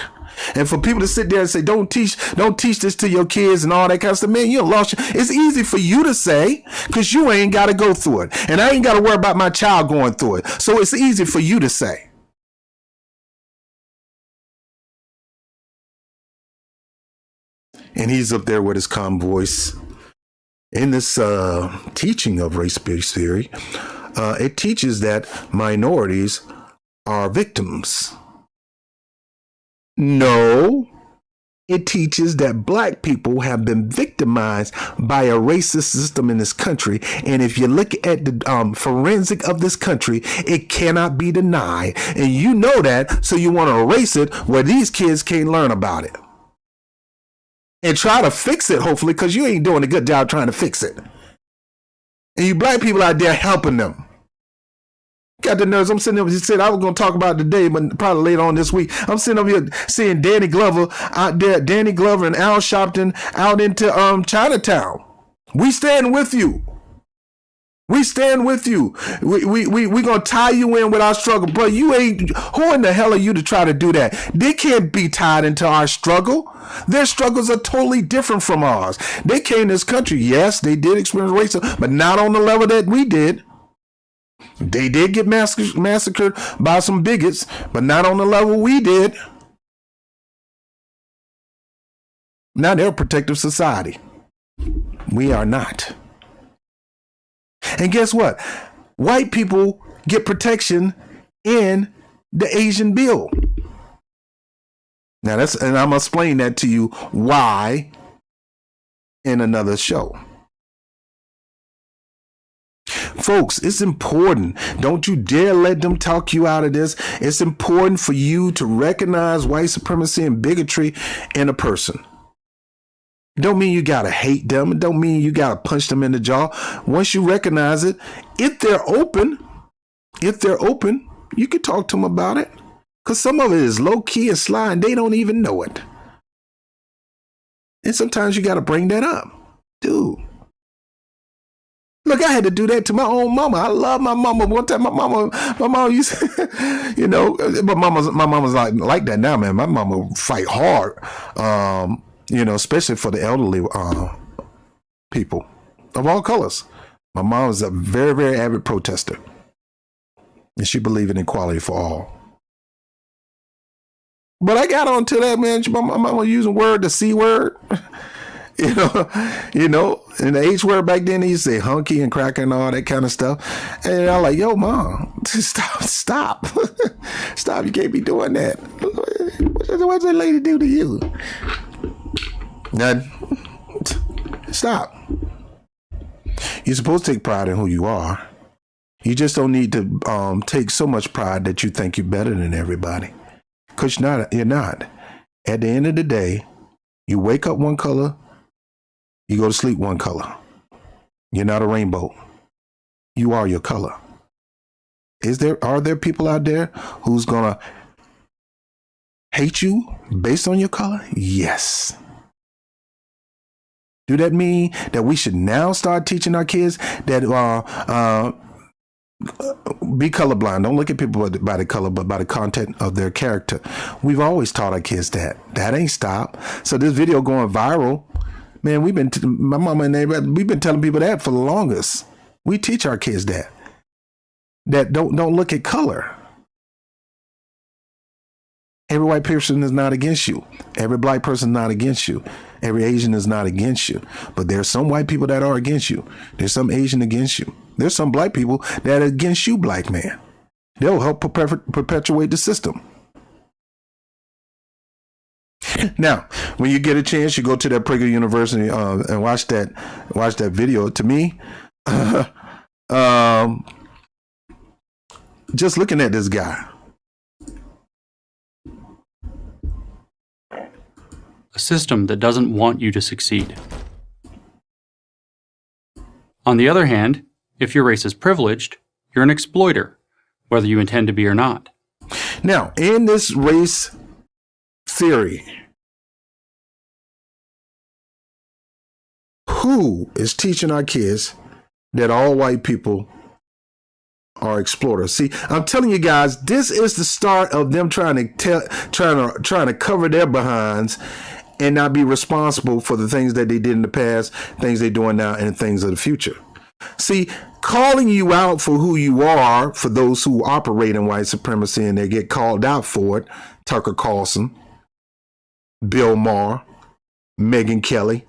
And for people to sit there and say, don't teach this to your kids and all that kind of stuff, man, you lost. It's easy for you to say because you ain't got to go through it. And I ain't got to worry about my child going through it. So it's easy for you to say. And he's up there with his calm voice. In this teaching of race-based theory, it teaches that minorities are victims. No, it teaches that black people have been victimized by a racist system in this country. And if you look at the forensic of this country, it cannot be denied. And you know that, so you want to erase it where these kids can't learn about it. And try to fix it, hopefully, because you ain't doing a good job trying to fix it. And you black people out there helping them. Got the nerves. I'm sitting there, just said I was going to talk about it today, but probably later on this week. I'm sitting over here seeing Danny Glover out there, Danny Glover and Al Sharpton out into Chinatown. We stand with you. We stand with you. We gonna tie you in with our struggle, bro. You ain't. Who in the hell are you to try to do that? They can't be tied into our struggle. Their struggles are totally different from ours. They came to this country. Yes, they did experience racism, but not on the level that we did. They did get massacred by some bigots, but not on the level we did. Now they're a protective society. We are not. And guess what? White people get protection in the Asian bill. Now and I'm gonna explain that to you why in another show. Folks, it's important. Don't you dare let them talk you out of this. It's important for you to recognize white supremacy and bigotry in a person. Don't mean you gotta hate them. It don't mean you gotta punch them in the jaw. Once you recognize it, if they're open, you can talk to them about it. Because some of it is low key and sly and they don't even know it. And sometimes you gotta bring that up. Dude. Look, I had to do that to my own mama. I love my mama. One time my mama used to, you know, but my mama's like that now, man. My mama fight hard. You know, especially for the elderly people of all colors. My mom was a very, very avid protester. And she believed in equality for all. But I got onto that, man. My mama using the C word. In the H word back then, they used to say hunky and cracker and all that kind of stuff. And I'm like, yo, mom, stop. Stop. You can't be doing that. What's that lady do to you? Nothing. Stop. You're supposed to take pride in who you are. You just don't need to take so much pride that you think you're better than everybody. Because you're not. At the end of the day, you wake up one color, you go to sleep one color. You're not a rainbow. You are your color. Are there people out there who's gonna hate you based on your color? Yes. Do that mean that we should now start teaching our kids that be colorblind? Don't look at people by the color, but by the content of their character. We've always taught our kids that. That ain't stopped. So this video going viral, man, my mama and everybody, we've been telling people that for the longest. We teach our kids that. That don't look at color. Every white person is not against you. Every black person is not against you. Every Asian is not against you. But there's some white people that are against you. There's some Asian against you. There's some black people that are against you, black man. They'll help perpetuate the system. Now, when you get a chance, you go to that Prager University and watch that video. To me, just looking at this guy. A system that doesn't want you to succeed. On the other hand, if your race is privileged, you're an exploiter, whether you intend to be or not. Now, in this race theory, who is teaching our kids that all white people are explorers? See, I'm telling you guys, this is the start of them trying to cover their behinds and not be responsible for the things that they did in the past, things they're doing now, and things of the future. See, calling you out for who you are, for those who operate in white supremacy and they get called out for it, Tucker Carlson, Bill Maher, Megyn Kelly.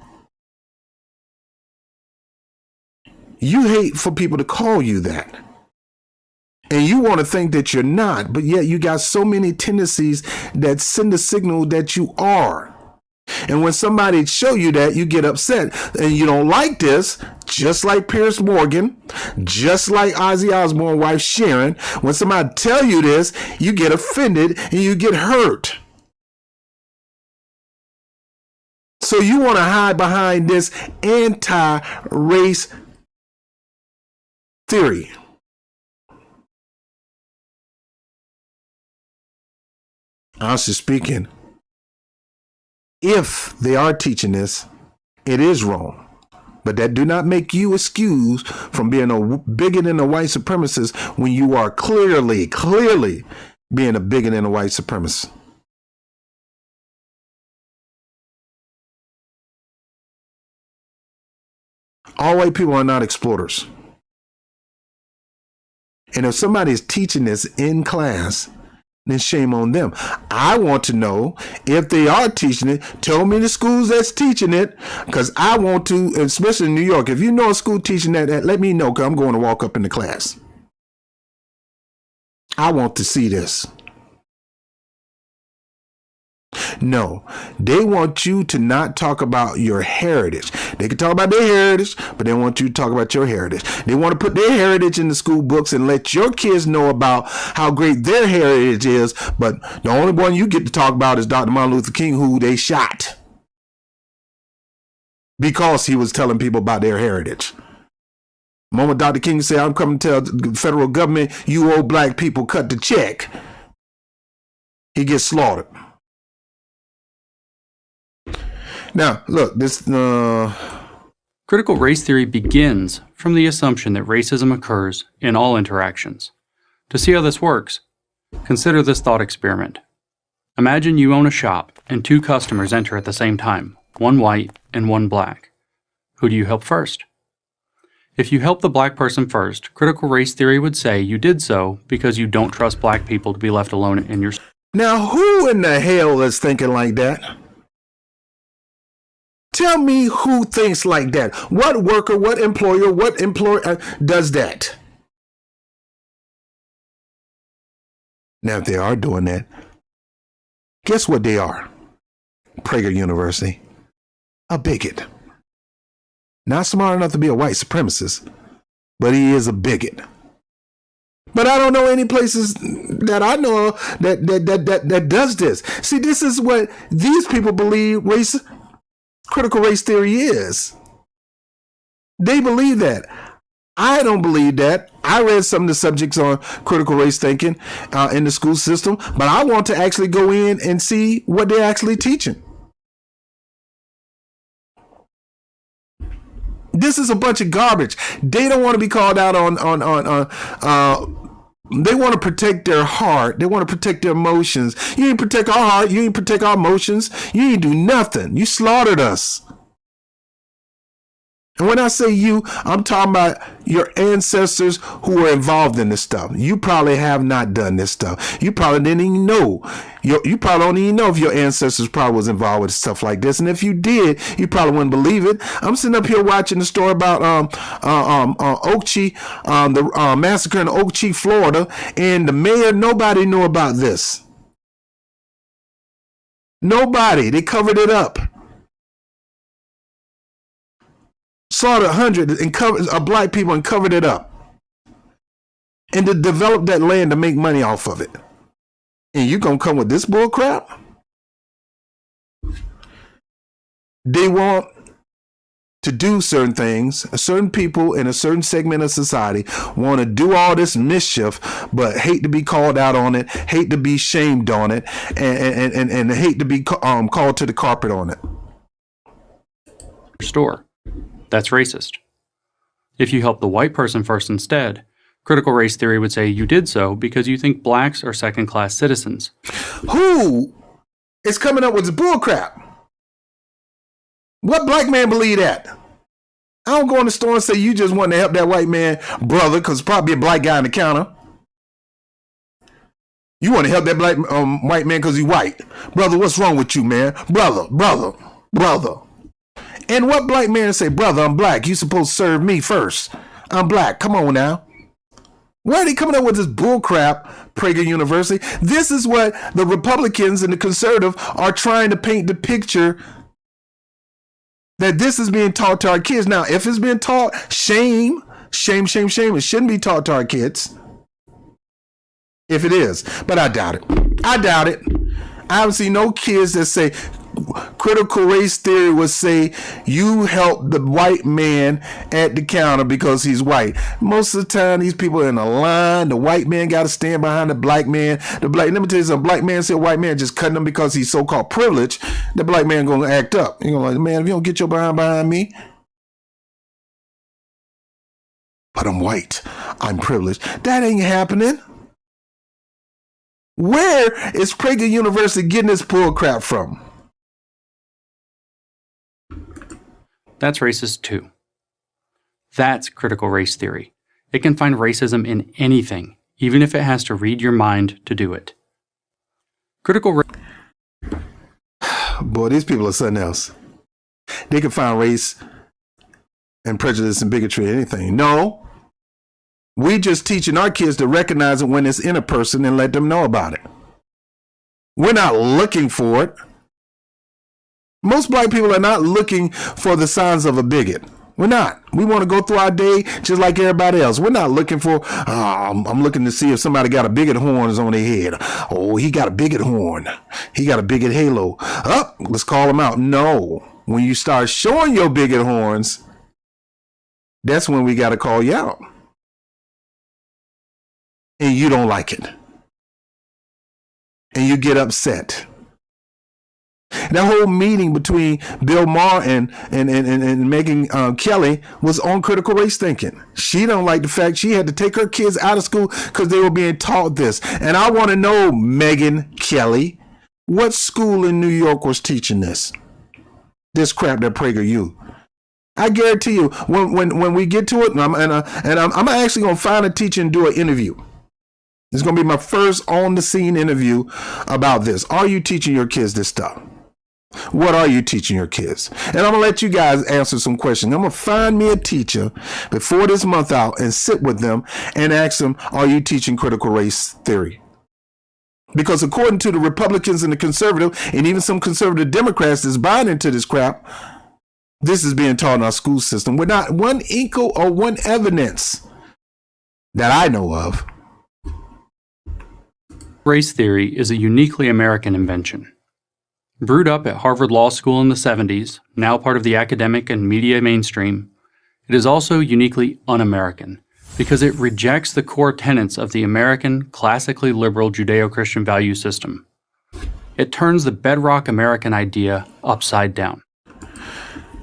You hate for people to call you that. And you want to think that you're not, but yet you got so many tendencies that send a signal that you are. And when somebody show you that, you get upset and you don't like this, just like Piers Morgan, just like Ozzy Osbourne's wife Sharon. When somebody tell you this, you get offended and you get hurt. So you want to hide behind this anti-race theory. Honestly speaking, if they are teaching this, it is wrong. But that do not make you excused from being a bigot and a white supremacist when you are clearly being a bigot and a white supremacist. All white people are not explorers. And if somebody is teaching this in class, then shame on them. I want to know if they are teaching it. Tell me the schools that's teaching it, because I want to, especially in New York. If you know a school teaching that, let me know, because I'm going to walk up in the class. I want to see this. No, they want you to not talk about your heritage. They can talk about their heritage, but they want you to talk about your heritage. They want to put their heritage in the school books and let your kids know about how great their heritage is. But the only one you get to talk about is Dr. Martin Luther King, who they shot because he was telling people about their heritage. The moment Dr. King said, I'm coming to tell the federal government, you old black people cut the check, he gets slaughtered. Now, look, this Critical race theory begins from the assumption that racism occurs in all interactions. To see how this works, consider this thought experiment. Imagine you own a shop and two customers enter at the same time, one white and one black. Who do you help first? If you help the black person first, critical race theory would say you did so because you don't trust black people to be left alone in your... Now, who in the hell is thinking like that? Tell me who thinks like that. What worker, what employer does that? Now, if they are doing that, guess what they are? Prager University. A bigot. Not smart enough to be a white supremacist, but he is a bigot. But I don't know any places that I know of that does this. See, this is what these people believe critical race theory is. They believe that. I don't believe that. I read some of the subjects on critical race thinking in the school system, but I want to actually go in and see what they're actually teaching. This is a bunch of garbage. They don't want to be called out on they want to protect their heart. They want to protect their emotions. You ain't protect our heart. You ain't protect our emotions. You ain't do nothing. You slaughtered us. And when I say you, I'm talking about your ancestors who were involved in this stuff. You probably have not done this stuff. You probably didn't even know. You probably don't even know if your ancestors probably was involved with stuff like this. And if you did, you probably wouldn't believe it. I'm sitting up here watching the story about Okeechee, the massacre in Okeechee, Florida, and the mayor. Nobody knew about this. Nobody. They covered it up. Slaughtered hundreds of black people and covered it up, and to develop that land to make money off of it. And you gonna come with this bull crap? They want to do certain things. Certain people in a certain segment of society want to do all this mischief, but hate to be called out on it, hate to be shamed on it, and hate to be called to the carpet on it. Store. That's racist. If you help the white person first instead, critical race theory would say you did so because you think blacks are second-class citizens. Who is coming up with this bullcrap? What black man believe that? I don't go in the store and say you just want to help that white man brother because probably a black guy in the counter. You want to help that black white man because he's white. Brother, what's wrong with you, man? Brother. And what black man say, brother, I'm black. You supposed to serve me first. I'm black. Come on now. Why are they coming up with this bullcrap, Prager University? This is what the Republicans and the conservative are trying to paint the picture that this is being taught to our kids. Now, if it's being taught, shame. It shouldn't be taught to our kids. If it is. But I doubt it. I haven't seen no kids that say critical race theory would say you help the white man at the counter because he's white. Most of the time, these people are in a line. The white man got to stand behind the black man. Let me tell you something. Black man see a white man just cutting him because he's so-called privileged. The black man going to act up. You're going to like, man, if you don't get your behind me. But I'm white. I'm privileged. That ain't happening. Where is Prager University getting this bull crap from? That's racist too. That's critical race theory. It can find racism in anything, even if it has to read your mind to do it. Critical race... Boy, these people are something else. They can find race and prejudice and bigotry in anything. No. We just teaching our kids to recognize it when it's in a person and let them know about it. We're not looking for it. Most black people are not looking for the signs of a bigot. We're not. We want to go through our day just like everybody else. We're not looking for, I'm looking to see if somebody got a bigot horns on their head. Oh, he got a bigot horn. He got a bigot halo. Let's call him out. No. When you start showing your bigot horns, that's when we got to call you out. And you don't like it. And you get upset. That whole meeting between Bill Maher and Megyn Kelly was on critical race thinking. She don't like the fact she had to take her kids out of school because they were being taught this. And I want to know, Megyn Kelly, what school in New York was teaching this? This crap that Prager U. I guarantee you, when we get to it, and I'm actually gonna find a teacher and do an interview. It's gonna be my first on the scene interview about this. Are you teaching your kids this stuff? What are you teaching your kids? And I'm going to let you guys answer some questions. I'm going to find me a teacher before this month out and sit with them and ask them, are you teaching critical race theory? Because according to the Republicans and the conservative, and even some conservative Democrats that's buying into this crap, this is being taught in our school system. We're not one inkle or one evidence that I know of. Race theory is a uniquely American invention. Brewed up at Harvard Law School in the 70s, now part of the academic and media mainstream, it is also uniquely un-American because it rejects the core tenets of the American classically liberal Judeo-Christian value system. It turns the bedrock American idea upside down.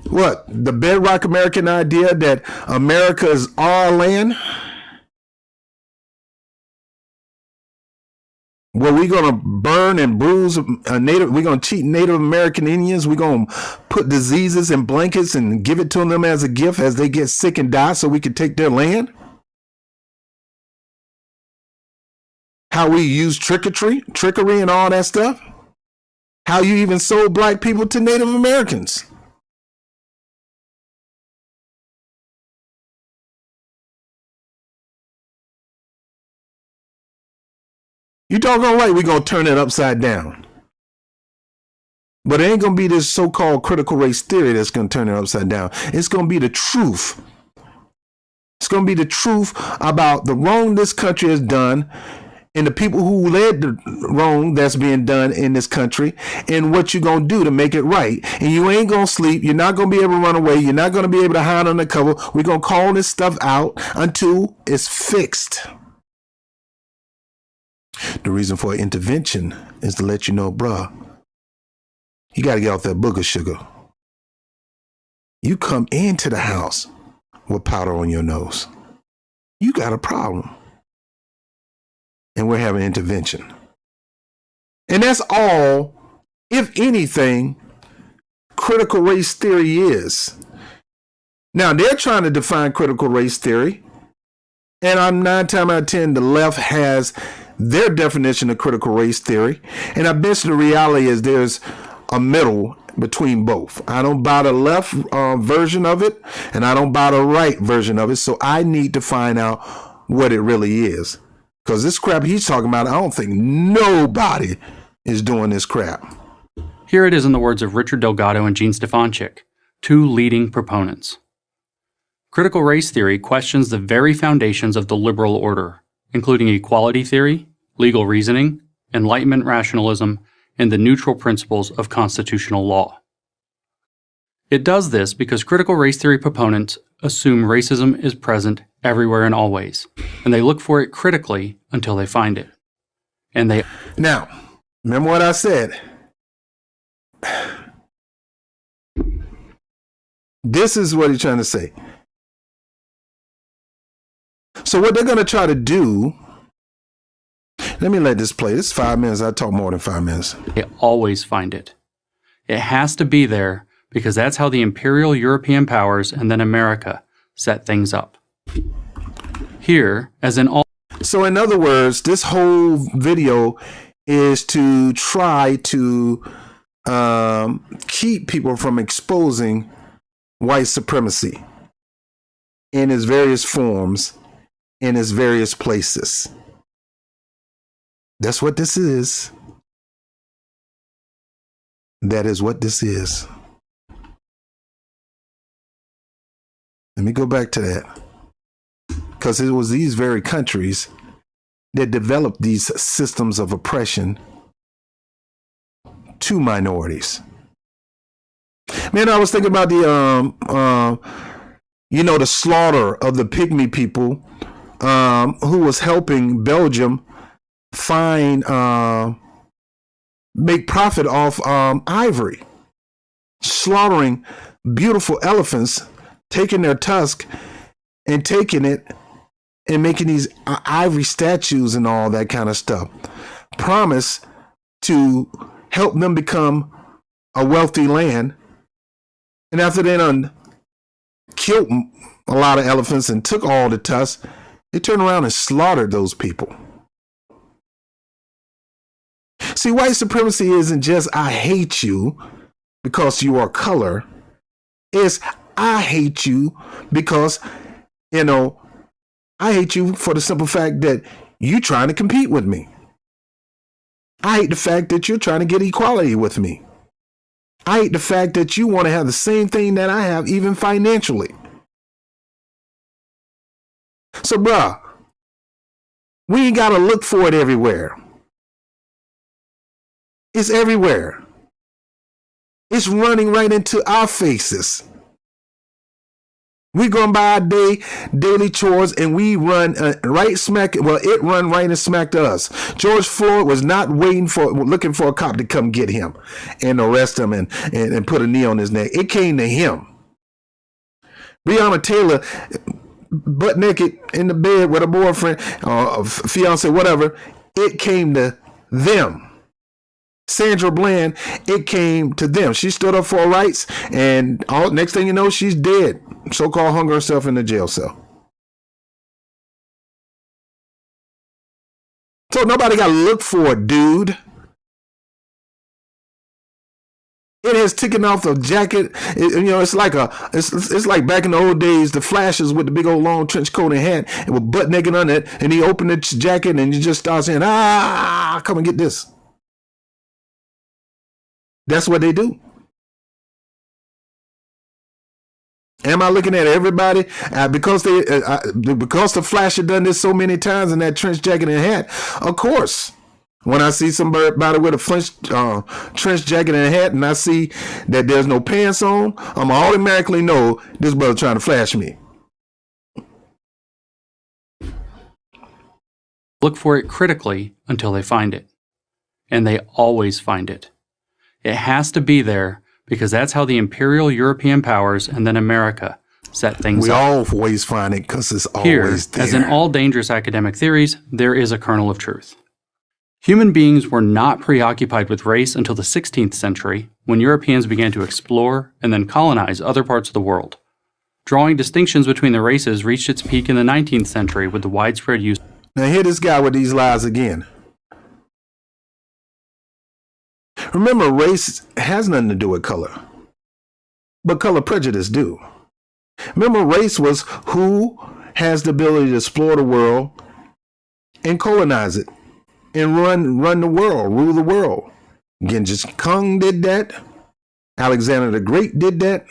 What? The bedrock American idea that America is our land? Well, we're going to burn and bruise we're going to cheat Native American Indians. We're going to put diseases in blankets and give it to them as a gift as they get sick and die so we can take their land. How we use trickery and all that stuff. How you even sold black people to Native Americans. You doggone right, we're going to turn it upside down. But it ain't going to be this so-called critical race theory that's going to turn it upside down. It's going to be the truth. It's going to be the truth about the wrong this country has done and the people who led the wrong that's being done in this country and what you're going to do to make it right. And you ain't going to sleep. You're not going to be able to run away. You're not going to be able to hide under cover. We're going to call this stuff out until it's fixed. The reason for intervention is to let you know, bruh, you got to get off that booger sugar. You come into the house with powder on your nose. You got a problem. And we're having intervention. And that's all, if anything, critical race theory is. Now, they're trying to define critical race theory. And I'm 9 times out of 10, the left has their definition of critical race theory. And I bet you the reality is there's a middle between both. I don't buy the left version of it, and I don't buy the right version of it. So I need to find out what it really is. Because this crap he's talking about, I don't think nobody is doing this crap. Here it is in the words of Richard Delgado and Gene Stefanchik, two leading proponents. Critical race theory questions the very foundations of the liberal order, including equality theory, legal reasoning, Enlightenment rationalism, and the neutral principles of constitutional law. It does this because critical race theory proponents assume racism is present everywhere and always, and they look for it critically until they find it. Now, remember what I said. This is what he's trying to say. So what they're going to try to do, let me let this play. This is 5 minutes. I talk more than 5 minutes. They always find it. It has to be there because that's how the imperial European powers and then America set things up. Here, as in all... So in other words, this whole video is to try to keep people from exposing white supremacy in its various forms, in its various places. That's what this is. That is what this is. Let me go back to that. Because it was these very countries that developed these systems of oppression to minorities. Man, I was thinking about the, the slaughter of the Pygmy people who was helping Belgium make profit off ivory, slaughtering beautiful elephants, taking their tusk and taking it and making these ivory statues and all that kind of stuff. Promise to help them become a wealthy land. And after they done killed a lot of elephants and took all the tusks, they turned around and slaughtered those people. See, white supremacy isn't just I hate you. because you are color. It's I hate you because, I hate you for the simple fact that you trying to compete with me. I hate the fact that you're trying to get equality with me. I hate the fact that you want to have the same thing that I have, even financially. So, bruh, we ain't got to look for it everywhere. It's everywhere. It's running right into our faces. We going by our daily chores, and we run right smack. Well, it run right and smacked us. George Floyd was not looking for a cop to come get him and arrest him and put a knee on his neck. It came to him. Breonna Taylor, butt naked in the bed with a boyfriend, fiance, whatever. It came to them. Sandra Bland, it came to them. She stood up for her rights, and next thing you know, she's dead. So-called hung herself in the jail cell. So nobody got to look for it, dude. It has taken off the jacket. It's like it's like back in the old days, the Flashes with the big old long trench coat and hat, and with butt naked on it, and he opened the jacket, and you just start saying, come and get this. That's what they do. Am I looking at everybody because the Flash had done this so many times in that trench jacket and hat? Of course. When I see somebody with a trench jacket and hat, and I see that there's no pants on, I'm automatically know this brother trying to flash me. Look for it critically until they find it. And they always find it. It has to be there because that's how the imperial European powers and then America set things up. We always find it because it's Here, always there. As in all dangerous academic theories, there is a kernel of truth. Human beings were not preoccupied with race until the 16th century, when Europeans began to explore and then colonize other parts of the world. Drawing distinctions between the races reached its peak in the 19th century with the widespread use. Now hear this guy with these lies again. Remember, race has nothing to do with color, but color prejudice do. Remember, race was who has the ability to explore the world and colonize it and run the world, rule the world. Genghis Khan did that. Alexander the Great did that.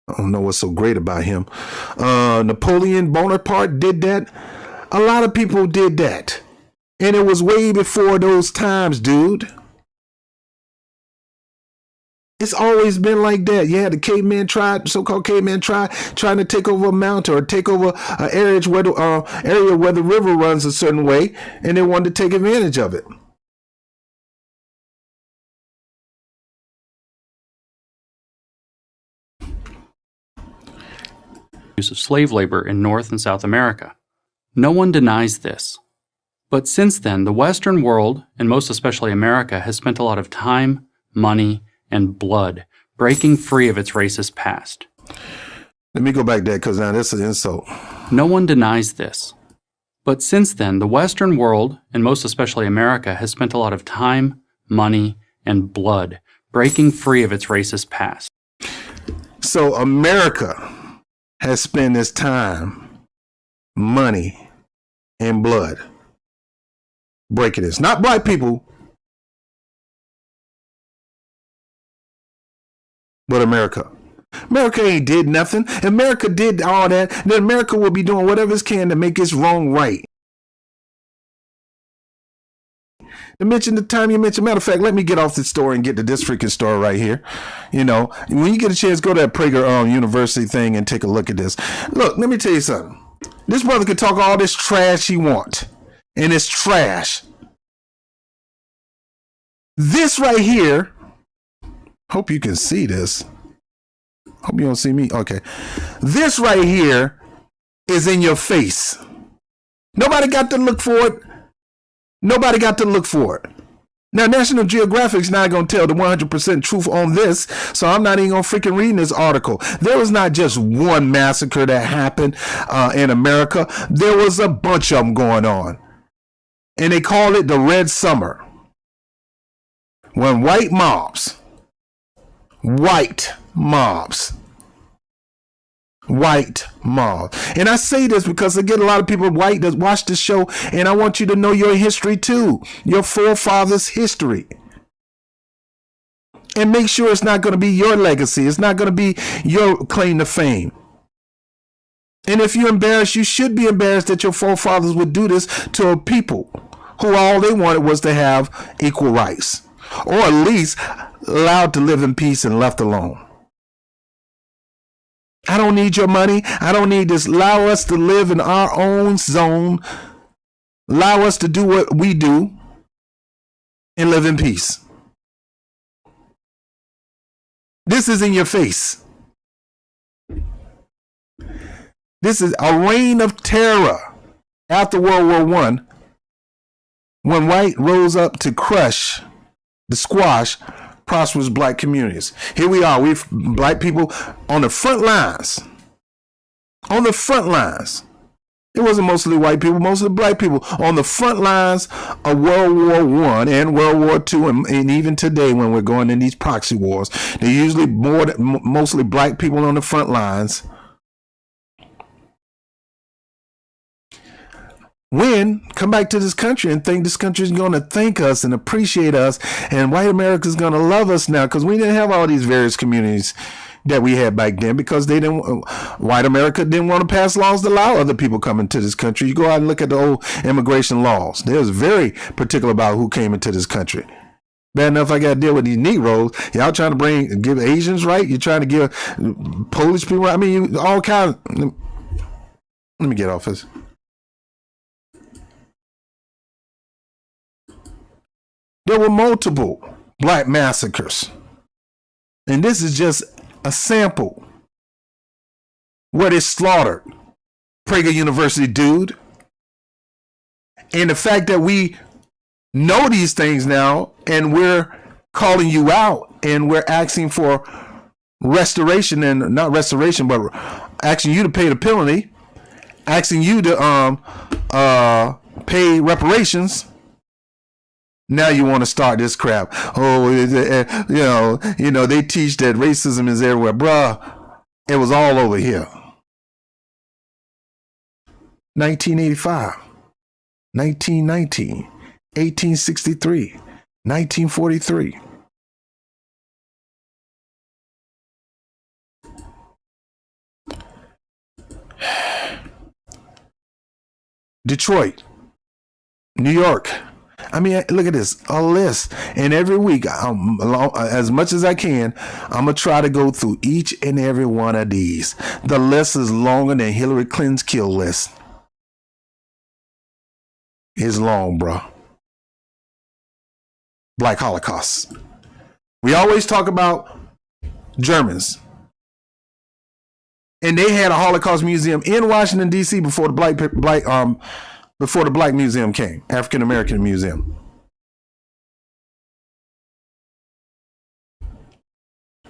I don't know what's so great about him. Napoleon Bonaparte did that. A lot of people did that. And it was way before those times, dude. It's always been like that. You had the caveman tribe, so-called caveman tribe, trying to take over a mountain or take over an area where the river runs a certain way, and they wanted to take advantage of it. Use of slave labor in North and South America. No one denies this. But since then, the Western world, and most especially America, has spent a lot of time, money, and blood breaking free of its racist past. Let me go back there because now that's an insult. No one denies this. But since then, the Western world, and most especially America, has spent a lot of time, money, and blood breaking free of its racist past. So America has spent its time, money, and blood breaking this. Not black people, but America. America ain't did nothing. America did all that. Then America will be doing whatever it can to make its wrong right. To mention the time you mentioned, matter of fact, let me get off this story and get to this freaking story right here. When you get a chance, go to that Prager University thing and take a look at this. Look, let me tell you something. This brother could talk all this trash he wants, and it's trash. This right here, hope you can see this. Hope you don't see me. Okay. This right here is in your face. Nobody got to look for it. Nobody got to look for it. Now, National Geographic's not going to tell the 100% truth on this, so I'm not even going to freaking read this article. There was not just one massacre that happened in America. There was a bunch of them going on. And they call it the Red Summer. When white mobs white mobs. White mob. And I say this because I get a lot of people white that watch this show, and I want you to know your history too, your forefathers' history. And make sure it's not going to be your legacy. It's not going to be your claim to fame. And if you're embarrassed, you should be embarrassed that your forefathers would do this to a people who all they wanted was to have equal rights, or at least allowed to live in peace and left alone. I don't need your money. I don't need this. Allow us to live in our own zone. Allow us to do what we do and live in peace. This is in your face. This is a reign of terror after World War I, when white rose up to crush, to squash prosperous black communities. Here we are, we've black people on the front lines. On the front lines. It wasn't mostly white people, mostly black people on the front lines of World War I and World War II, and even today when we're going in these proxy wars, they're usually mostly black people on the front lines. Come back to this country and think this country is going to thank us and appreciate us, and white America is going to love us now, because we didn't have all these various communities that we had back then, because white America didn't want to pass laws to allow other people coming to this country. You go out and look at the old immigration laws. They was very particular about who came into this country. Bad enough I got to deal with these Negroes. Y'all trying to give Asians right? You're trying to give Polish people. I mean, all kinds. Let me get off this. There were multiple black massacres. And this is just a sample where they slaughtered Prager University dude. And the fact that we know these things now, and we're calling you out, and we're asking for restoration, and not restoration, but asking you to pay the penalty, asking you to pay reparations. Now you want to start this crap. Oh, you know, they teach that racism is everywhere. Bruh, it was all over here. 1985, 1919, 1863, 1943. Detroit, New York. I mean, look at this, a list. And every week, as much as I can, I'm going to try to go through each and every one of these. The list is longer than Hillary Clinton's kill list. It's long, bro. Black Holocaust. We always talk about Germans. And they had a Holocaust museum in Washington, D.C. before the Black Museum came, African American Museum.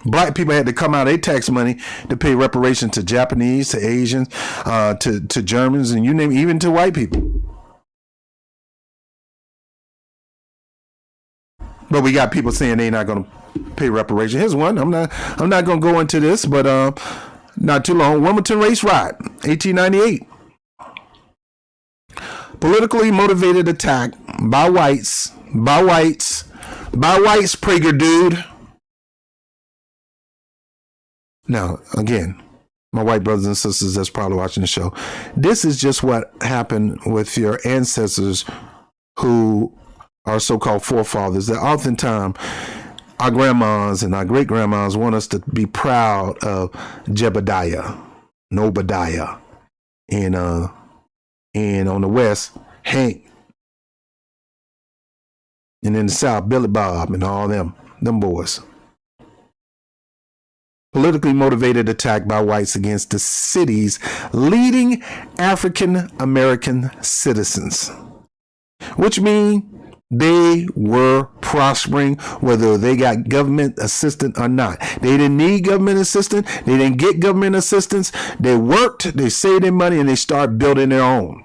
Black people had to come out of their tax money to pay reparation to Japanese, to Asians, to Germans, and you name it, even to white people. But we got people saying they're not going to pay reparation. Here's one. I'm not going to go into this, but not too long. Wilmington Race Riot, 1898. Politically motivated attack by whites, Prager dude. Now, again, my white brothers and sisters that's probably watching the show, this is just what happened with your ancestors who are so-called forefathers, that oftentimes our grandmas and our great-grandmas want us to be proud of Jebediah, Nobadiah, and on the west, Hank, and in the south, Billy Bob and all them boys. Politically motivated attack by whites against the city's leading African American citizens, which means they were prospering whether they got government assistance or not. They didn't need government assistance. They didn't get government assistance. They worked, they saved their money, and they started building their own.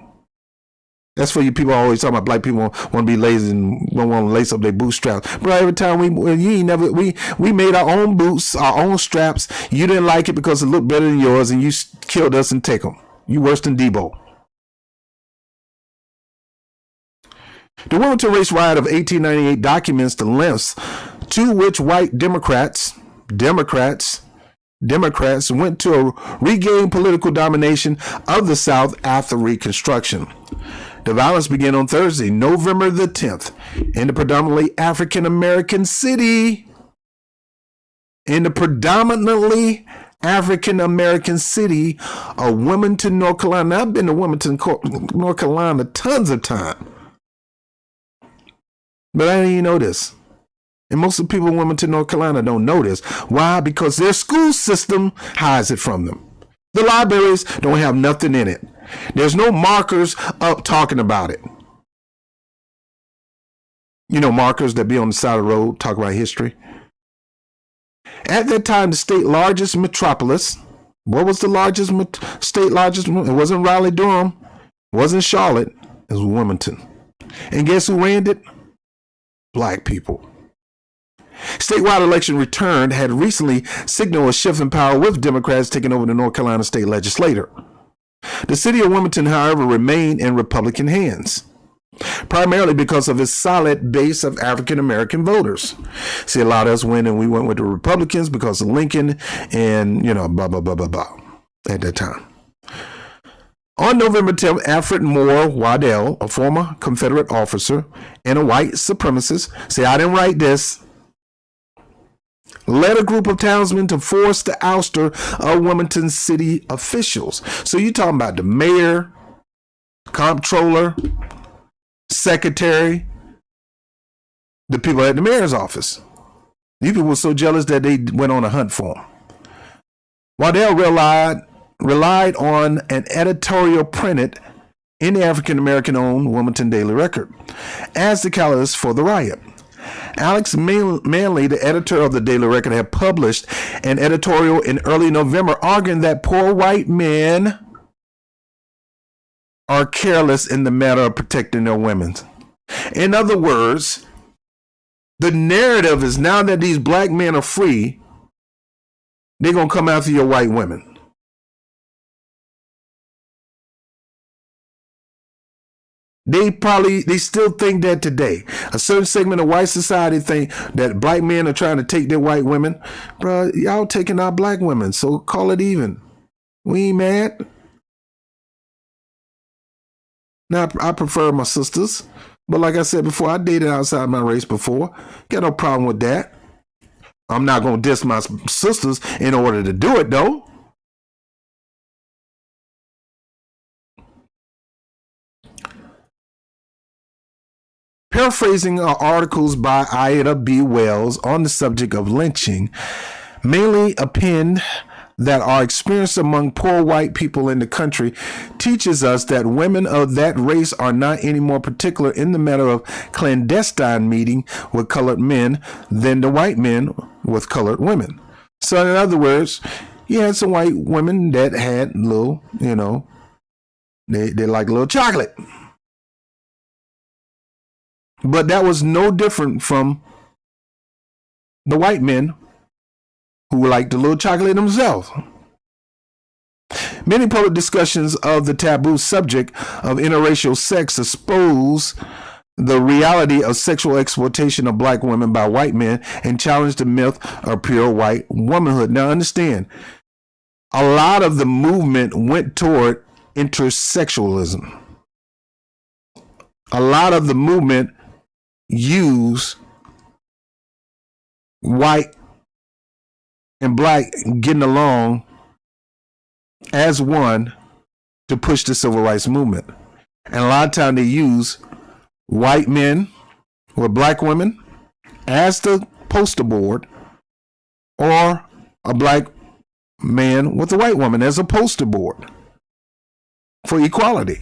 That's for you people always talking about black people want to be lazy and don't want to lace up their bootstraps. Bro, every time we made our own boots, our own straps. You didn't like it because it looked better than yours, and you killed us and take them. You worse than Debo. The Wilmington Race Riot of 1898 documents the lengths to which white Democrats went to regain political domination of the South after Reconstruction. The violence began on Thursday, November the 10th, in the predominantly African-American city. Of Wilmington, North Carolina. Now, I've been to Wilmington, North Carolina tons of time. But I didn't even know this. And most of the people in Wilmington, North Carolina don't know this. Why? Because their school system hides it from them. The libraries don't have nothing in it. There's no markers up talking about it. You know, markers that be on the side of the road, talk about history. At that time, the state largest metropolis, what was the largest it wasn't Raleigh-Durham, it wasn't Charlotte, it was Wilmington. And guess who ran it? Black people. Statewide election returned had recently signaled a shift in power with Democrats taking over the North Carolina state legislature. The city of Wilmington, however, remained in Republican hands, primarily because of its solid base of African-American voters. See, a lot of us went and we went with the Republicans because of Lincoln and, blah, blah, blah, blah, blah at that time. On November 10th, Alfred Moore Waddell, a former Confederate officer and a white supremacist, say, I didn't write this, led a group of townsmen to force the ouster of Wilmington city officials. So you're talking about the mayor, comptroller, secretary, the people at the mayor's office. These people were so jealous that they went on a hunt for him. Waddell relied on an editorial printed in the African-American-owned Wilmington Daily Record as the catalyst for the riot. Alex Manley, the editor of the Daily Record, had published an editorial in early November arguing that poor white men are careless in the matter of protecting their women. In other words, the narrative is now that these black men are free, they're going to come after your white women. They still think that today. A certain segment of white society think that black men are trying to take their white women. Bro, y'all taking our black women, so call it even. We ain't mad. Now, I prefer my sisters. But like I said before, I dated outside my race before. Got no problem with that. I'm not going to diss my sisters in order to do it, though. Paraphrasing articles by Ida B. Wells on the subject of lynching, mainly append that our experience among poor white people in the country teaches us that women of that race are not any more particular in the matter of clandestine meeting with colored men than the white men with colored women. So in other words, you had some white women that had little, they like little chocolate. But that was no different from the white men who liked the little chocolate themselves. Many public discussions of the taboo subject of interracial sex expose the reality of sexual exploitation of black women by white men and challenge the myth of pure white womanhood. Now understand, a lot of the movement went toward intersexualism. A lot of the movement use white and black getting along as one to push the civil rights movement. And a lot of time they use white men with black women as the poster board, or a black man with a white woman as a poster board for equality.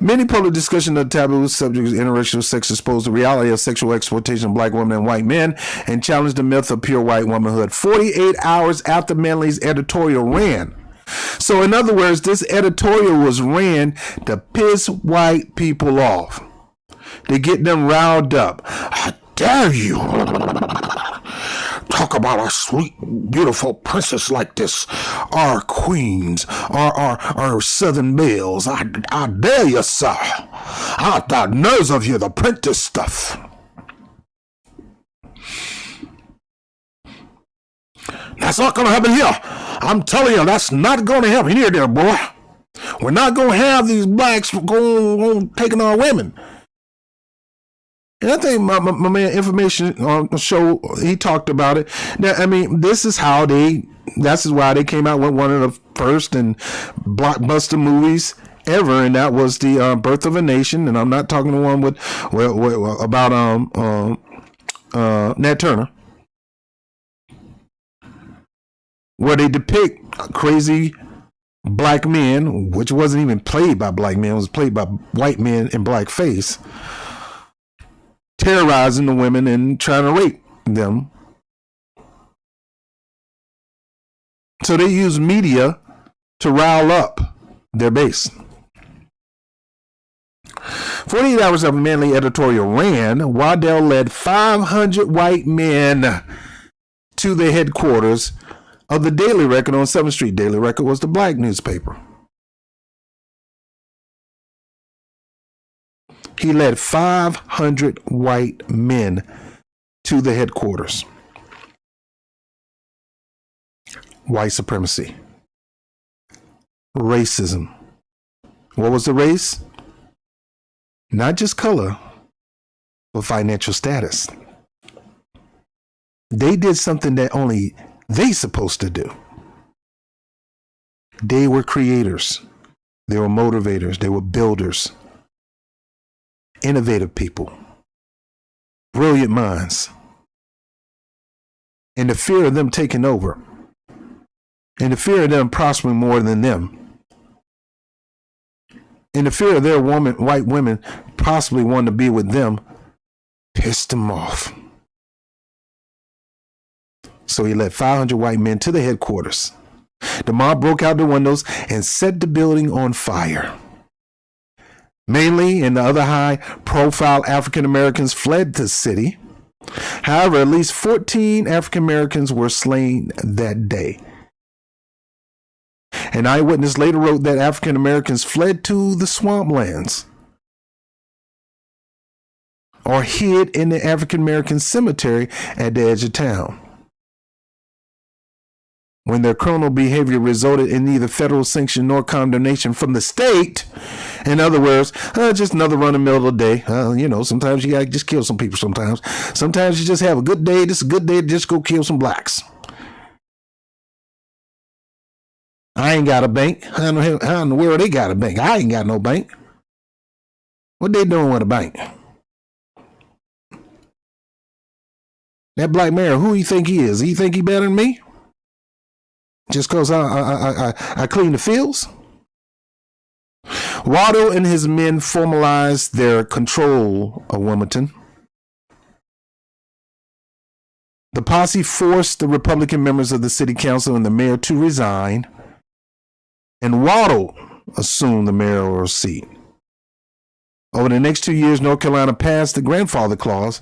Many public discussion of taboo subjects of interracial sex expose the reality of sexual exploitation of black women and white men and challenge the myth of pure white womanhood. 48 hours after Manley's editorial ran, So in other words, this editorial was ran to piss white people off, to get them riled up. How dare you talk about a sweet, beautiful princess like this, our queens, our southern belles. I dare you, sir. The nerves of you, the print this stuff. That's not going to happen here. I'm telling you, that's not going to happen here, there, boy. We're not going to have these blacks going taking our women. And I think my man Information on the show, he talked about it. Now, I mean, this is why they came out with one of the first and blockbuster movies ever, and that was the Birth of a Nation. And I'm not talking the one about Nat Turner, where they depict crazy black men, which wasn't even played by black men, it was played by white men in blackface, terrorizing the women and trying to rape them. So they use media to rile up their base. 48 hours of a manly editorial ran. Waddell led 500 white men to the headquarters of the Daily Record on 7th Street. Daily Record was the black newspaper. He led 500 white men to the headquarters. White supremacy. Racism. What was the race? Not just color, but financial status. They did something that only they supposed to do. They were creators. They were motivators. They were builders. Innovative people, brilliant minds, and the fear of them taking over, and the fear of them prospering more than them, and the fear of their white women possibly wanting to be with them, pissed them off. So he led 500 white men to the headquarters. The mob broke out the windows and set the building on fire. Mainly and the other high-profile African Americans fled the city. However, at least 14 African Americans were slain that day. An eyewitness later wrote that African Americans fled to the swamplands or hid in the African American cemetery at the edge of town, when their criminal behavior resulted in neither federal sanction nor condemnation from the state. In other words, just another run-of-the-mill day. Sometimes you gotta just kill some people sometimes. Sometimes you just have a good day. This is a good day to just go kill some blacks. I ain't got a bank. How in the world they got a bank? I ain't got no bank. What they doing with a bank? That black mayor, who you think he is? He think he better than me? Just because I clean the fields? Waddell and his men formalized their control of Wilmington. The posse forced the Republican members of the city council and the mayor to resign, and Waddell assumed the mayoral seat. Over the next 2 years, North Carolina passed the grandfather clause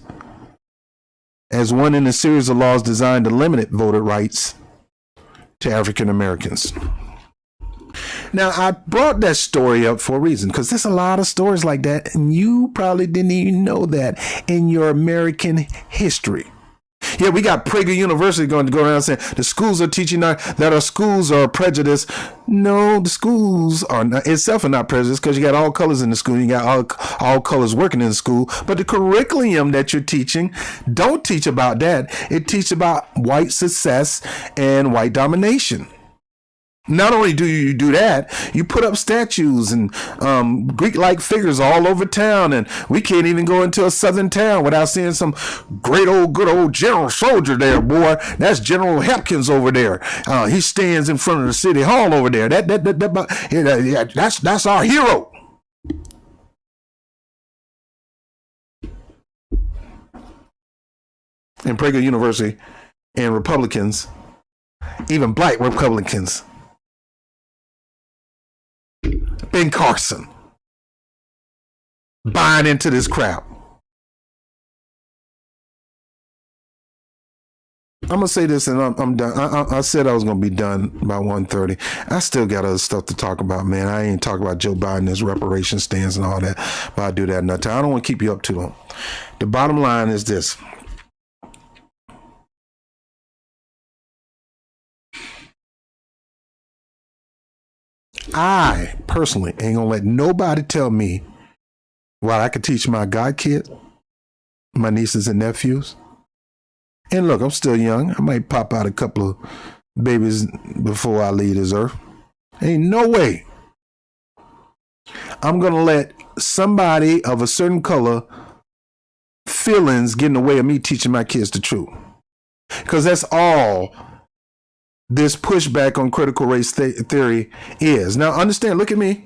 as one in a series of laws designed to limit voter rights to African Americans. Now, I brought that story up for a reason, because there's a lot of stories like that, and you probably didn't even know that in your American history. Yeah, we got Prager University going to go around saying the schools are teaching that our schools are prejudiced. No, the schools are not, itself are not prejudiced, because you got all colors in the school. You got all colors working in the school. But the curriculum that you're teaching don't teach about that. It teaches about white success and white domination. Not only do you do that, you put up statues and Greek-like figures all over town, and we can't even go into a southern town without seeing some good old general soldier there, boy. That's General Hopkins over there. He stands in front of the city hall over there. That's our hero. In Prager University, and Republicans, even black Republicans, Ben Carson buying into this crap. I'm gonna say this and I'm done. I said I was gonna be done by 1:30. I still got other stuff to talk about, man. I ain't talking about Joe Biden, his reparation stance and all that, but I'll do that another time. I don't want to keep you up too long. The bottom line is this. I personally ain't gonna let nobody tell me what I could teach my godkids, my nieces and nephews. And look, I'm still young. I might pop out a couple of babies before I leave this earth. Ain't no way I'm going to let somebody of a certain color feelings get in the way of me teaching my kids the truth. Because that's all this pushback on critical race theory is. Now, understand, look at me.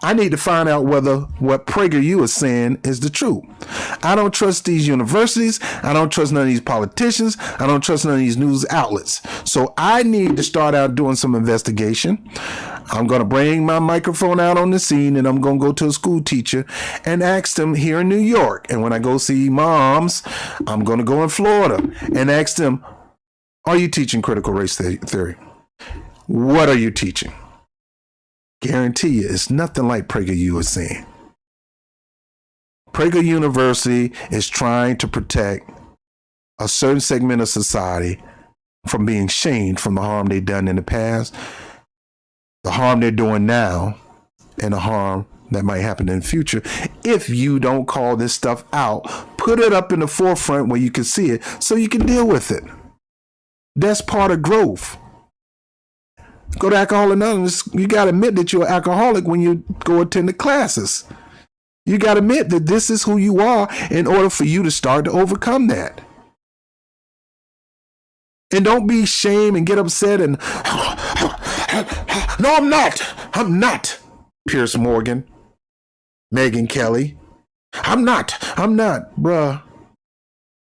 I need to find out whether what PragerU is saying is the truth. I don't trust these universities. I don't trust none of these politicians. I don't trust none of these news outlets. So I need to start out doing some investigation. I'm going to bring my microphone out on the scene and I'm going to go to a school teacher and ask them here in New York. And when I go see moms, I'm going to go in Florida and ask them, are you teaching critical race theory? What are you teaching? Guarantee you, it's nothing like PragerU is saying. Prager University is trying to protect a certain segment of society from being shamed from the harm they've done in the past, the harm they're doing now, and the harm that might happen in the future. If you don't call this stuff out, put it up in the forefront where you can see it so you can deal with it. That's part of growth. Go to Alcoholics Anonymous, you got to admit that you're an alcoholic when you go attend the classes. You got to admit that this is who you are in order for you to start to overcome that. And don't be ashamed and get upset and, no, I'm not. I'm not. Piers Morgan, Megyn Kelly. I'm not. Bruh.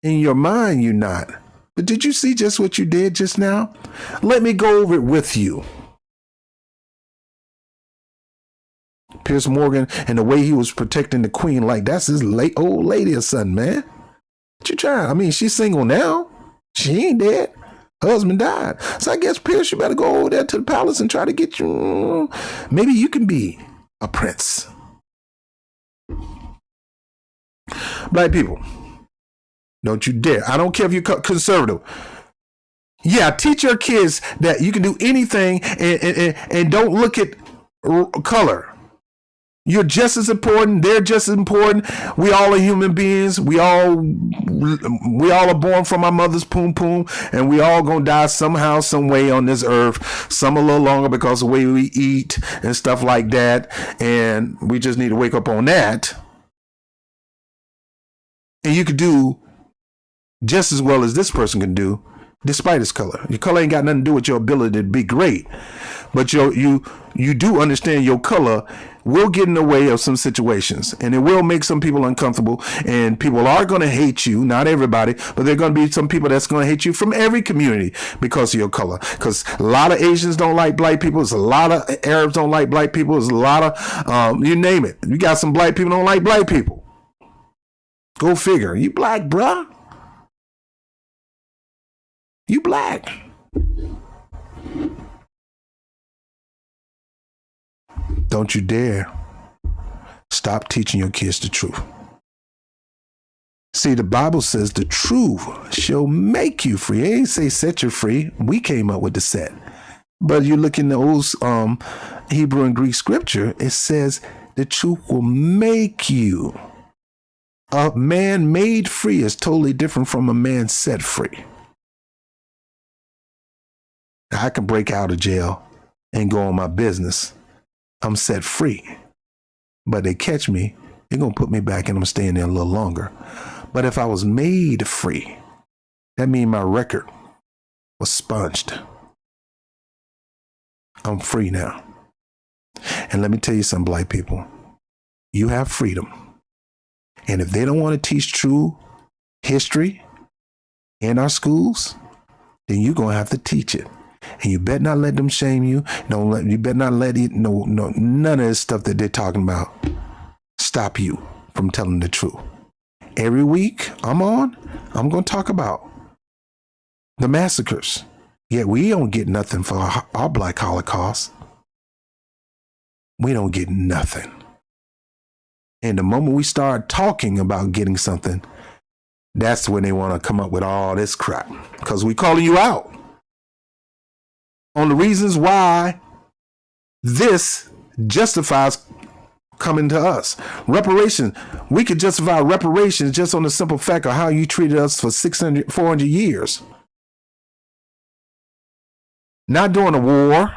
In your mind, you're not. But did you see just what you did just now? Let me go over it with you. Piers Morgan and the way he was protecting the queen, like that's his late old lady or something, man. What you trying? I mean, she's single now. She ain't dead. Her husband died. So I guess, Piers, you better go over there to the palace and try to get you. Maybe you can be a prince. Black people. Don't you dare. I don't care if you're conservative. Yeah, teach your kids that you can do anything and don't look at color. You're just as important. They're just as important. We all are human beings. We all are born from our mother's poom poom, and we all gonna die somehow, some way on this earth. Some a little longer because of the way we eat and stuff like that. And we just need to wake up on that. And you could do just as well as this person can do, despite his color. Your color ain't got nothing to do with your ability to be great, but you do understand your color will get in the way of some situations, and it will make some people uncomfortable, and people are going to hate you. Not everybody, but there are going to be some people that's going to hate you from every community because of your color. Because a lot of Asians don't like black people. There's a lot of Arabs don't like black people. There's a lot of you name it. You got some black people don't like black people. Go figure. You black, bruh. You black. Don't you dare stop teaching your kids the truth. See, the Bible says the truth shall make you free. It ain't say set you free. We came up with the set. But you look in the old Hebrew and Greek scripture, it says the truth will make you. A man made free is totally different from a man set free. I can break out of jail and go on my business. I'm set free. But they catch me, they're going to put me back and I'm staying there a little longer. But if I was made free, that means my record was sponged. I'm free now. And let me tell you something, black people. You have freedom. And if they don't want to teach true history in our schools, then you're going to have to teach it. And you better not let them shame you. You better not let it, none of this stuff that they're talking about stop you from telling the truth. Every week I'm going to talk about the massacres. Yet we don't get nothing for our Black Holocaust. We don't get nothing. And the moment we start talking about getting something, that's when they want to come up with all this crap. Because we calling you out on the reasons why this justifies coming to us. Reparations. We could justify reparations just on the simple fact of how you treated us for 400 years. Not during a war.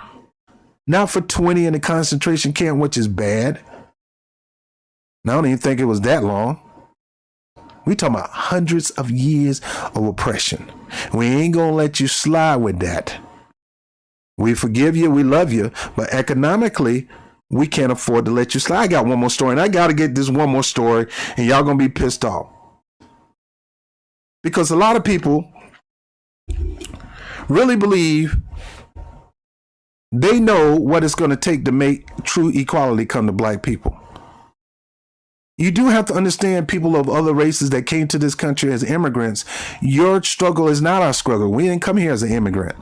Not for 20 in a concentration camp, which is bad. I don't even think it was that long. We talking about hundreds of years of oppression. We ain't gonna let you slide with that. We forgive you, we love you, but economically, we can't afford to let you slide. I got one more story, and I gotta get this one more story, and y'all gonna be pissed off. Because a lot of people really believe they know what it's gonna take to make true equality come to black people. You do have to understand people of other races that came to this country as immigrants. Your struggle is not our struggle. We didn't come here as an immigrant.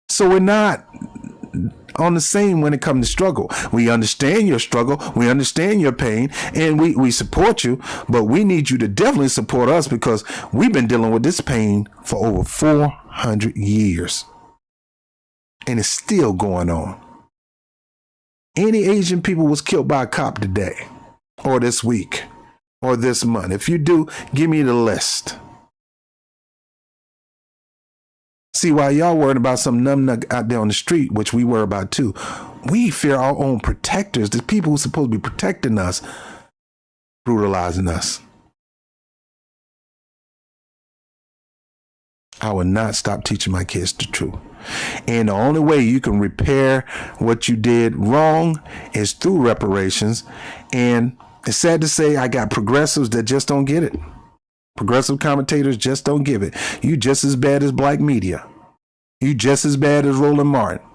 So we're not on the same when it comes to struggle. We understand your struggle. We understand your pain, and we support you, but we need you to definitely support us because we've been dealing with this pain for over 400 years. And it's still going on. Any Asian people was killed by a cop today, or this week, or this month. If you do, give me the list. See, while y'all worried about some numbnut out there on the street, which we worry about too, we fear our own protectors, the people who are supposed to be protecting us, brutalizing us. I will not stop teaching my kids the truth. And the only way you can repair what you did wrong is through reparations. And it's sad to say I got progressives that just don't get it. Progressive commentators just don't give it. You just as bad as black media. You just as bad as Roland Martin.